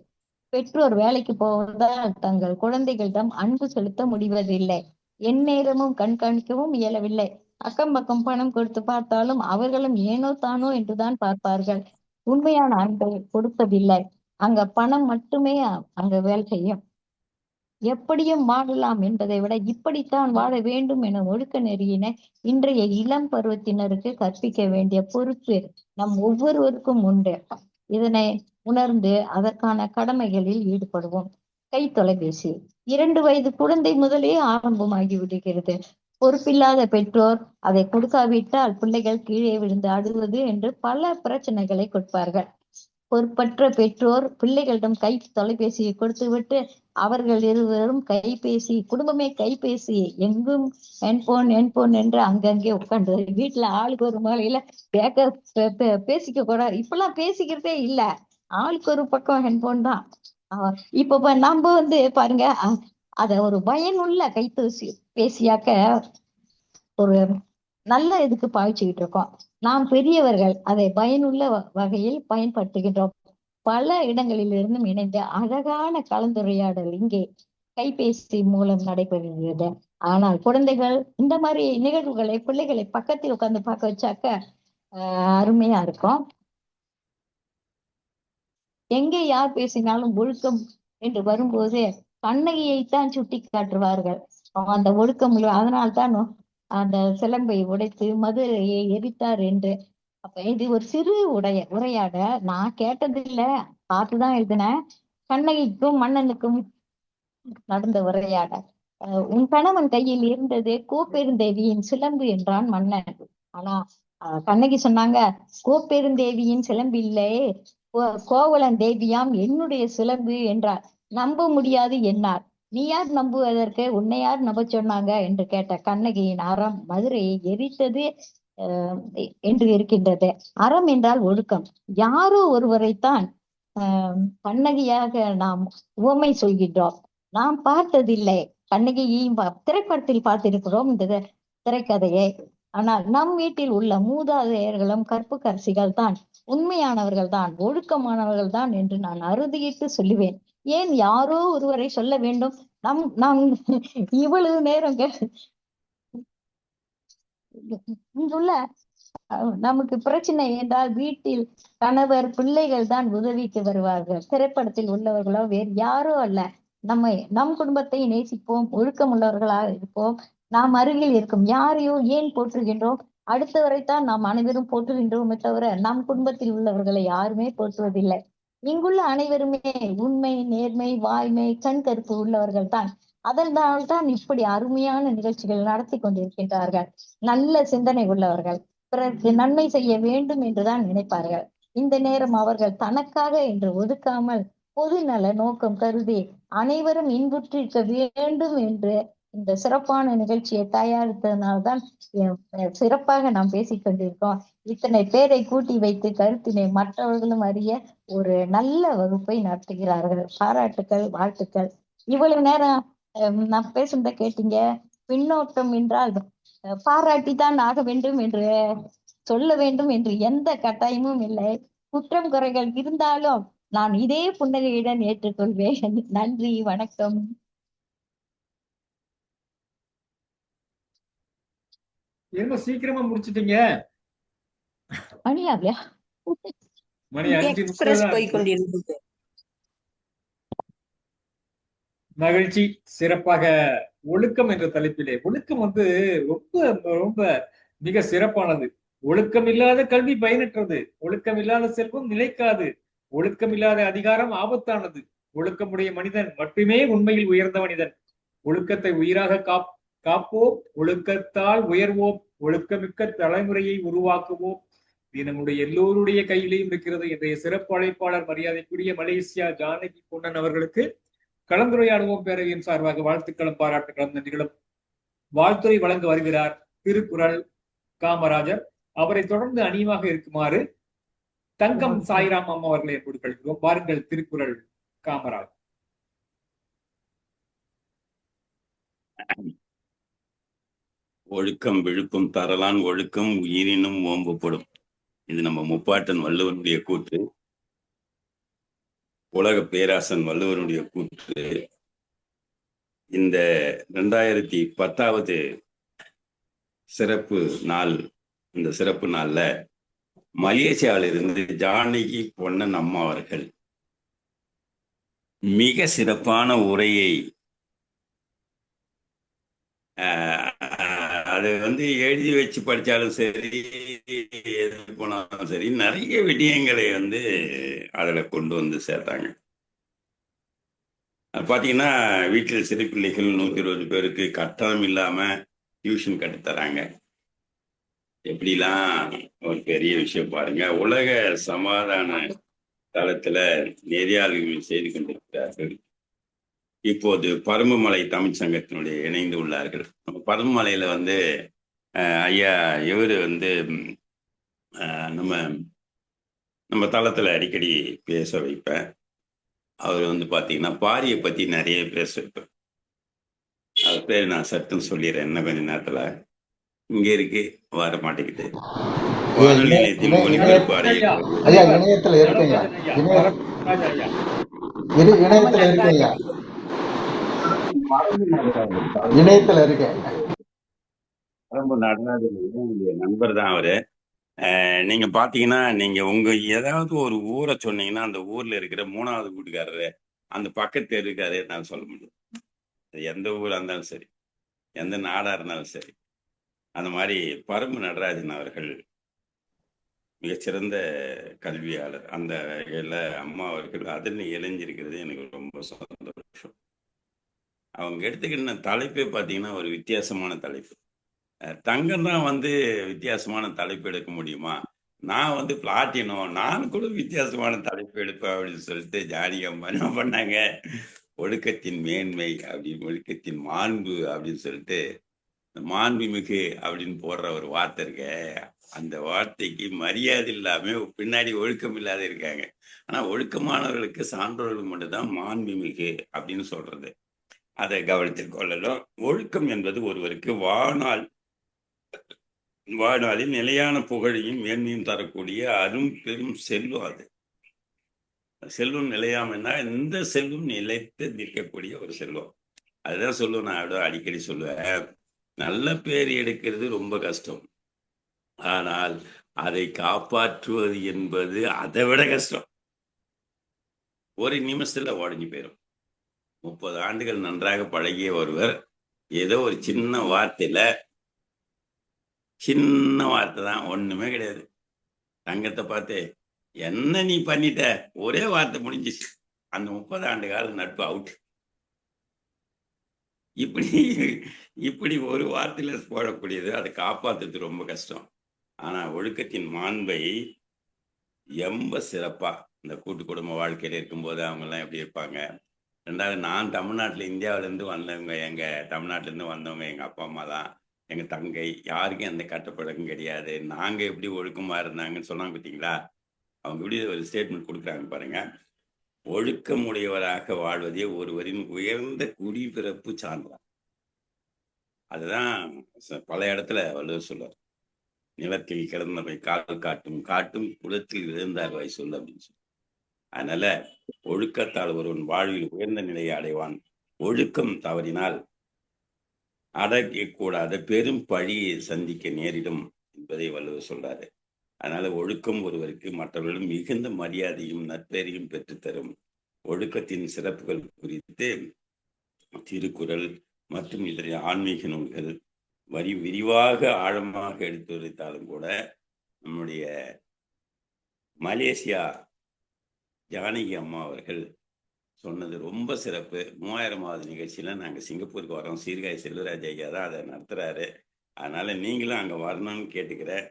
S1: பெற்றோர் வேலைக்கு போவதால் தங்கள் குழந்தைகளிடம் அன்பு செலுத்த முடிவதில்லை. எந்நேரமும் கண்காணிக்கவும் இயலவில்லை. அக்கம் பக்கம் பணம் கொடுத்து பார்த்தாலும் அவர்களும் ஏனோ தானோ என்றுதான் பார்ப்பார்கள். உண்மையான அன்பை கொடுப்பதில்லை. அங்க பணம் மட்டுமே அங்க வேலை செய்யும். எப்படியும் வாழலாம் என்பதை விட இப்படித்தான் வாழ வேண்டும் என ஒழுக்க நெறியினை இன்றைய இளம் பருவத்தினருக்கு கற்பிக்க வேண்டிய பொறுப்பு நம் ஒவ்வொருவருக்கும் உண்டு. இதனை உணர்ந்து அதற்கான கடமைகளில் ஈடுபடுவோம். கை தொலைபேசி 2 வயது குழந்தை முதலே ஆரம்பமாகி விடுகிறது. பொறுப்பில்லாத பெற்றோர் அதை கொடுக்காவிட்டால் பிள்ளைகள் கீழே விழுந்து அழுவது என்று பல பிரச்சனைகளை கொடுப்பார்கள். பொறுப்பற்ற பெற்றோர் பிள்ளைகளிடம் கை தொலைபேசியை கொடுத்துவிட்டு அவர்கள் இருவரும் கைபேசி, குடும்பமே கைபேசி, எங்கும் ஹெட்போன் என்று அங்கங்கே உட்காந்து வீட்டுல ஆளுக்கு ஒரு மூலையில பேசிக்க கூடாது. இப்பெல்லாம் பேசிக்கிறதே இல்ல. ஆளுக்கு ஒரு பக்கம் ஹெட்போன் தான். இப்ப நம்ம பாருங்க, அத ஒரு பயனுள்ள கைத்தூசி பேசியாக்க ஒரு நல்ல இதுக்கு பாய்ச்சிக்கிட்டு இருக்கோம். நாம் பெரியவர்கள் அதை பயனுள்ள வகையில் பயன்படுத்துகின்றோம். பல இடங்களில் இருந்தும் இணைந்த அழகான கலந்துரையாடல் இங்கே கைபேசி மூலம் நடைபெறுகிறது. ஆனால் குழந்தைகள் இந்த மாதிரி நிகழ்வுகளை பிள்ளைகளை பக்கத்தில் உட்கார்ந்து பார்க்க வச்சாக்க அருமையா இருக்கும். எங்கே யார் பேசினாலும் ஒழுக்கம் என்று வரும்போது கண்ணகியைத்தான் சுட்டி காட்டுவார்கள். அந்த ஒழுக்கம் அதனால்தான் அந்த சிலம்பை உடைத்து மதுரையை எரித்தார் என்று. அப்ப இது ஒரு சிறு உரையாட நான் கேட்டதில்ல, பார்த்துதான் எழுதினேன். கண்ணகிக்கும் மன்னனுக்கும் நடந்த உரையாட. உன் கணவன் கையில் இருந்தது கோப்பெருந்தேவியின் சிலம்பு என்றான் மன்னன். ஆனா கண்ணகி சொன்னாங்க, கோப்பெருந்தேவியின் சிலம்பு இல்லை, கோவலன் தேவியாம் என்னுடைய சிலம்பு என்றார். நம்ப முடியாது என்னார். நீ யார் நம்புவதற்கு, உன்னை யார் நம்ப சொன்னாங்க என்று கேட்ட கண்ணகியின் அறம் மதுரையை எரித்தது என்று இருக்கின்றது. அறம் என்றால் ஒழுக்கம். யாரோ ஒருவரைத்தான் கண்ணகியாக நாம் உவமை சொல்கின்றோம். நாம் பார்த்ததில்லை. கண்ணகியையும் திரைப்படத்தில் பார்த்திருக்கிறோம் இந்த திரைக்கதையை. ஆனால் நம் வீட்டில் உள்ள மூதாதையர்களும் கற்புக்கரசிகள் தான் உண்மையானவர்கள் தான், ஒழுக்கமானவர்கள் தான் என்று நான் அறுதியிட்டு சொல்லுவேன். ஏன் யாரோ ஒருவரை சொல்ல வேண்டும்? நாம் இவ்வளவு நேரம் இங்குள்ள நமக்கு பிரச்சனை என்றால் வீட்டில் கணவர் பிள்ளைகள் தான் உதவிக்கு வருவார்கள். திரைப்படத்தில் உள்ளவர்களோ வேறு யாரோ அல்ல. நம் குடும்பத்தை நேசிப்போம், ஒழுக்கம் உள்ளவர்களாக இருப்போம். நாம் அருகில் இருக்கும் யாரையோ ஏன் போற்றுகின்றோம்? அடுத்தவரைத்தான் நாம் அனைவரும் போற்றுகின்றோமே தவிர நம் குடும்பத்தில் உள்ளவர்களை யாருமே போற்றுவதில்லை. இங்குள்ள அனைவருமே உண்மை, நேர்மை, வாய்மை, கண் கருப்பு உள்ளவர்கள் தான். அதனால்தான் இப்படி அருமையான நிகழ்ச்சிகள் நடத்தி கொண்டிருக்கின்றார்கள். நல்ல சிந்தனை உள்ளவர்கள், பிறருக்கு நன்மை செய்ய வேண்டும் என்றுதான் நினைப்பார்கள். இந்த நேரம் அவர்கள் தனக்காக என்று ஒதுக்காமல் பொது நல நோக்கம் கருதி அனைவரும் இன்புற்றிருக்க வேண்டும் என்று இந்த சிறப்பான நிகழ்ச்சியை தயாரித்ததனால்தான் சிறப்பாக நாம் பேசிக் கொண்டிருக்கோம். இத்தனை பேரை கூட்டி வைத்து கருத்தினை மற்றவர்களும் அறிய ஒரு நல்ல வகுப்பை நடத்துகிறார்கள். பாராட்டுக்கள், வாழ்த்துக்கள். இவ்வளவு நேரம் நான் பேசுனத கேட்டீங்க. பின்னோட்டம் என்றால் பாராட்டித்தான் ஆக வேண்டும் என்று சொல்ல வேண்டும் என்று எந்த கட்டாயமும் இல்லை. குற்றம் குறைகள் இருந்தாலும் நான் இதே புன்னகையுடன் ஏற்றுக்கொள்வேன். நன்றி, வணக்கம்.
S3: என்ன சீக்கிரமா முடிச்சிட்டீங்க?
S1: மணியாவியா?
S3: மணி 5:30
S5: போய் கொண்டிருந்தது.
S3: மகிழ்ச்சி. சிறப்பாக ஒழுக்கம் என்ற தலைப்பிலே, ஒழுக்கம் ரொம்ப ரொம்ப மிக சிறப்பானது. ஒழுக்கம் இல்லாத கல்வி பயனற்றது, ஒழுக்கம் இல்லாத செல்வம் நிலைக்காது, ஒழுக்கம் இல்லாத அதிகாரம் ஆபத்தானது. ஒழுக்கமுடைய மனிதன் மட்டுமே உண்மையில் உயர்ந்த மனிதன். ஒழுக்கத்தை உயிராக காப்போம், ஒழுக்கத்தால் உயர்வோம், ஒழுக்கமிக்க தலைமுறையை உருவாக்குவோம். இது நம்முடைய எல்லோருடைய கையிலையும் இருக்கிறது. இன்றைய சிறப்பு அழைப்பாளர் மரியாதைக்குரிய மலேசியா ஜானகி பொன்னன் அவர்களுக்கு கலந்துரையாடுவோம் பேரவையின் சார்பாக வாழ்த்துக்களும் பாராட்டுகளும் நன்றிகளும். வாழ்த்துறை வழங்க வருகிறார் திருக்குறள் காமராஜர். அவரை தொடர்ந்து அணியமாக இருக்குமாறு தங்கம் சாய்ராம் அம்மா அவர்களை எப்படி கழிக்கிறோம். பாருங்கள் திருக்குறள் காமராஜர்.
S6: ஒழுக்கம் விழுப்பும் தரலான் ஒழுக்கம் உயிரினும் ஓம்பப்படும். இது நம்ம முப்பாட்டன் வள்ளுவனுடைய கூற்று, உலக பேராசன் வள்ளுவனுடைய கூற்று. இந்த 2010வது சிறப்பு நாள், இந்த சிறப்பு நாள்ல மலேசியாவிலிருந்து ஜானகி பொன்னன் அம்மா அவர்கள் மிக சிறப்பான உரையை அது எழுதி வச்சு படித்தாலும் சரி, எது போனாலும் சரி, நிறைய விடயங்களை அதில் கொண்டு வந்து சேர்த்தாங்க. அது பார்த்தீங்கன்னா வீட்டில் சிறு பிள்ளைகள் 120 பேருக்கு கட்டணம் இல்லாமல் டியூஷன் கற்றுத்தராங்க. எப்படிலாம் ஒரு பெரிய விஷயம் பாருங்க. உலக சமாதான தளத்தில் நெறியாளர்கள் செய்து கொண்டிருக்கிறார்கள். இப்போது பரும்புமலை தமிழ் சங்கத்தினுடைய இணைந்து உள்ளார்கள். நம்ம பரும்புமலையில் ஐயா இவர் நம்ம தளத்தில் அடிக்கடி பேச வைப்பேன். அவர் பார்த்தீங்கன்னா பாரியை பற்றி நிறைய பேச வைப்பேன். அவர் பேர் நான் சட்டுன்னு சொல்லிடுறேன், என்ன கொஞ்ச நேரத்தில். இங்கே இருக்கு, வர மாட்டேங்குது. வானொலி நிலையத்தில் ஒளிபரப்பு
S7: இணையத்தில் இருக்குங்க, இணையத்துல இருக்கேன்.
S6: ரொம்ப நடராஜனுடைய நண்பர் தான் அவரு. நீங்க பாத்தீங்கன்னா, நீங்க உங்க ஏதாவது ஒரு ஊரை சொன்னீங்கன்னா அந்த ஊர்ல இருக்கிற 3வது வீட்டுக்காரரு அந்த பக்கத்து இருக்காரு நான் சொல்ல முடியும். எந்த ஊரா இருந்தாலும் சரி, எந்த நாடா இருந்தாலும் சரி. அந்த மாதிரி பரும்பு நடராஜன் அவர்கள் மிகச்சிறந்த கல்வியாளர். அந்த வகையில அம்மா அவர்கள் அதில் இணைஞ்சிருக்கிறது எனக்கு ரொம்ப சந்தோஷம். அவங்க எடுத்துக்கிட்ட தலைப்பே பார்த்தீங்கன்னா ஒரு வித்தியாசமான தலைப்பு. தங்கம் தான் வித்தியாசமான தலைப்பு எடுக்க முடியுமா? நான் பிளாட்டினம், நான் கூட வித்தியாசமான தலைப்பு எடுப்பேன் அப்படின்னு சொல்லிட்டு ஜானகி அம்மா என்ன பண்ணாங்க, ஒழுக்கத்தின் மேன்மை அப்படின்னு, ஒழுக்கத்தின் மாண்பு அப்படின்னு சொல்லிட்டு மாண்பு மிகு அப்படின்னு போடுற ஒரு வார்த்தை இருக்க. அந்த வார்த்தைக்கு மரியாதை இல்லாம பின்னாடி ஒழுக்கம் இல்லாத இருக்காங்க. ஆனா ஒழுக்கமானவர்களுக்கு சான்றோர்களுக்கு மட்டும்தான் மாண்பு மிகு அப்படின்னு சொல்றது. அதை கவனத்தில் கொள்ளலாம். ஒழுக்கம் என்பது ஒருவருக்கு வாழ்நாளில் நிலையான புகழையும் மேன்மையும் தரக்கூடிய அரும் பெரும் செல்வம். அது செல்வம் நிலையாமன்னா இந்த செல்வம் நிலைத்து நிற்கக்கூடிய ஒரு செல்வம். அதுதான் சொல்லுவேன், நான் அடிக்கடி சொல்லுவேன். நல்ல பேர் எடுக்கிறது ரொம்ப கஷ்டம். ஆனால் அதை காப்பாற்றுவது என்பது அதை விட கஷ்டம். ஒரு நிமிஷத்துல உடஞ்சி போயிடும். 30 ஆண்டுகள் நன்றாக பழகிய ஒருவர் ஏதோ ஒரு சின்ன வார்த்தை தான், ஒண்ணுமே கிடையாது. தங்கத்தை பார்த்து என்ன நீ பண்ணிட்ட, ஒரே வார்த்தை முடிஞ்சிச்சு, அந்த 30 ஆண்டு கால நட்பு அவுட். இப்படி ஒரு வார்த்தையில போடக்கூடியது, அதை காப்பாத்துறது ரொம்ப கஷ்டம். ஆனா ஒழுக்கத்தின் மாண்பை ரொம்ப சிறப்பா இந்த கூட்டு குடும்ப வாழ்க்கையில இருக்கும்போது அவங்க எல்லாம் எப்படி இருப்பாங்க. ரெண்டாவது, நான் தமிழ்நாட்டுல இந்தியாவிலேருந்து வந்தவங்க, தமிழ்நாட்டிலேருந்து வந்தவங்க எங்க அப்பா அம்மா தான், எங்க தங்கை, யாருக்கும் எந்த கட்டப்பழக்கம் கிடையாது. நாங்க எப்படி ஒழுக்கமா இருந்தாங்கன்னு சொன்னாங்க பார்த்தீங்களா. அவங்க எப்படி ஒரு ஸ்டேட்மெண்ட் கொடுக்குறாங்க பாருங்க. ஒழுக்கம் உடையவராக வாழ்வதே ஒருவரின் உயர்ந்த குடிபிறப்பு சான்றார். அதுதான் பல இடத்துல வள்ளுவர் சொல்றார். நிலத்தில் கிடந்தவை கால் காட்டும் குளத்தில் விழுந்தார் வை சொல் அப்படின்னு சொல்லி. அதனால ஒழுக்கத்தால் ஒருவன் வாழ்வில் உயர்ந்த நிலையை அடைவான். ஒழுக்கம் தவறினால் அடக்கக்கூடாத பெரும் பழியை சந்திக்க நேரிடும் என்பதை வள்ளுவர் சொல்றாரு. அதனால ஒழுக்கம் ஒருவருக்கு மற்றவர்களும் மிகுந்த மரியாதையும் நற்பெயரையும் பெற்றுத்தரும். ஒழுக்கத்தின் சிறப்புகள் குறித்து திருக்குறள் மற்றும் இதர ஆன்மீக நூல்கள் விரிவாக ஆழமாக எடுத்துரைத்தாலும் கூட நம்முடைய மலேசியா ஜானகி அம்மா அவர்கள் சொன்னது ரொம்ப சிறப்பு. 3000வது நிகழ்ச்சியில நாங்க சிங்கப்பூருக்கு வரோம். சீர்காழி செல்வராஜ் ஐயா தான் அதை நடத்துறாரு. அதனால நீங்களும் அங்க வரணும்னு கேட்டுக்கிறேன்.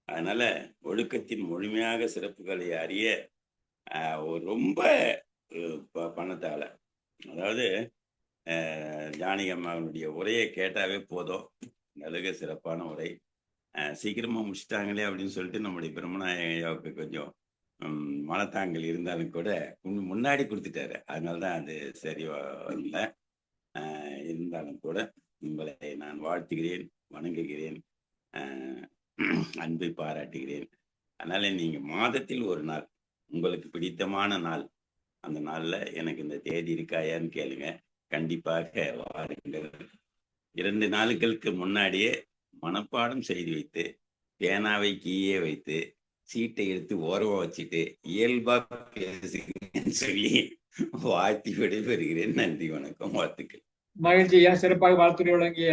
S6: அதனால ஒழுக்கத்தின் முழுமையாக சிறப்புகளை அறிய ரொம்ப பணத்தால, அதாவது ஜானகி அம்மாவுடைய உரையை கேட்டாவே போதும். நல்ல சிறப்பான உரை. சீக்கிரமா முடிச்சிட்டாங்களே அப்படின்னு சொல்லிட்டு நம்முடைய பிரம்மநாயகாவுக்கு கொஞ்சம் மனத்தாங்கள் இருந்தாலும் கூட முன்னாடி கொடுத்துட்டாரு. அதனால்தான் அது சரி வரல. இருந்தாலும் கூட உங்களை நான் வாழ்த்துகிறேன், வணங்குகிறேன், அன்பை பாராட்டுகிறேன். அதனால நீங்க மாதத்தில் ஒரு நாள் உங்களுக்கு பிடித்தமான நாள், அந்த நாள்ல எனக்கு இந்த தேதி இருக்காயான்னு கேளுங்க. கண்டிப்பாக வாருங்கள். 2 நாளுக்கு முன்னாடியே மனப்பாடம் செய்து வைத்து, பேனாவை கீழே வைத்து, சீட்டை எடுத்து ஓரமா வச்சுட்டு இயல்பா பேசுகிறேன்னு சொல்லி வாழ்த்தி விடைபெறுகிறேன். நன்றி, வணக்கம், வாழ்த்துக்கள்.
S3: மகிழ்ச்சியா சிறப்பாக வாழ்த்துறை வழங்கிய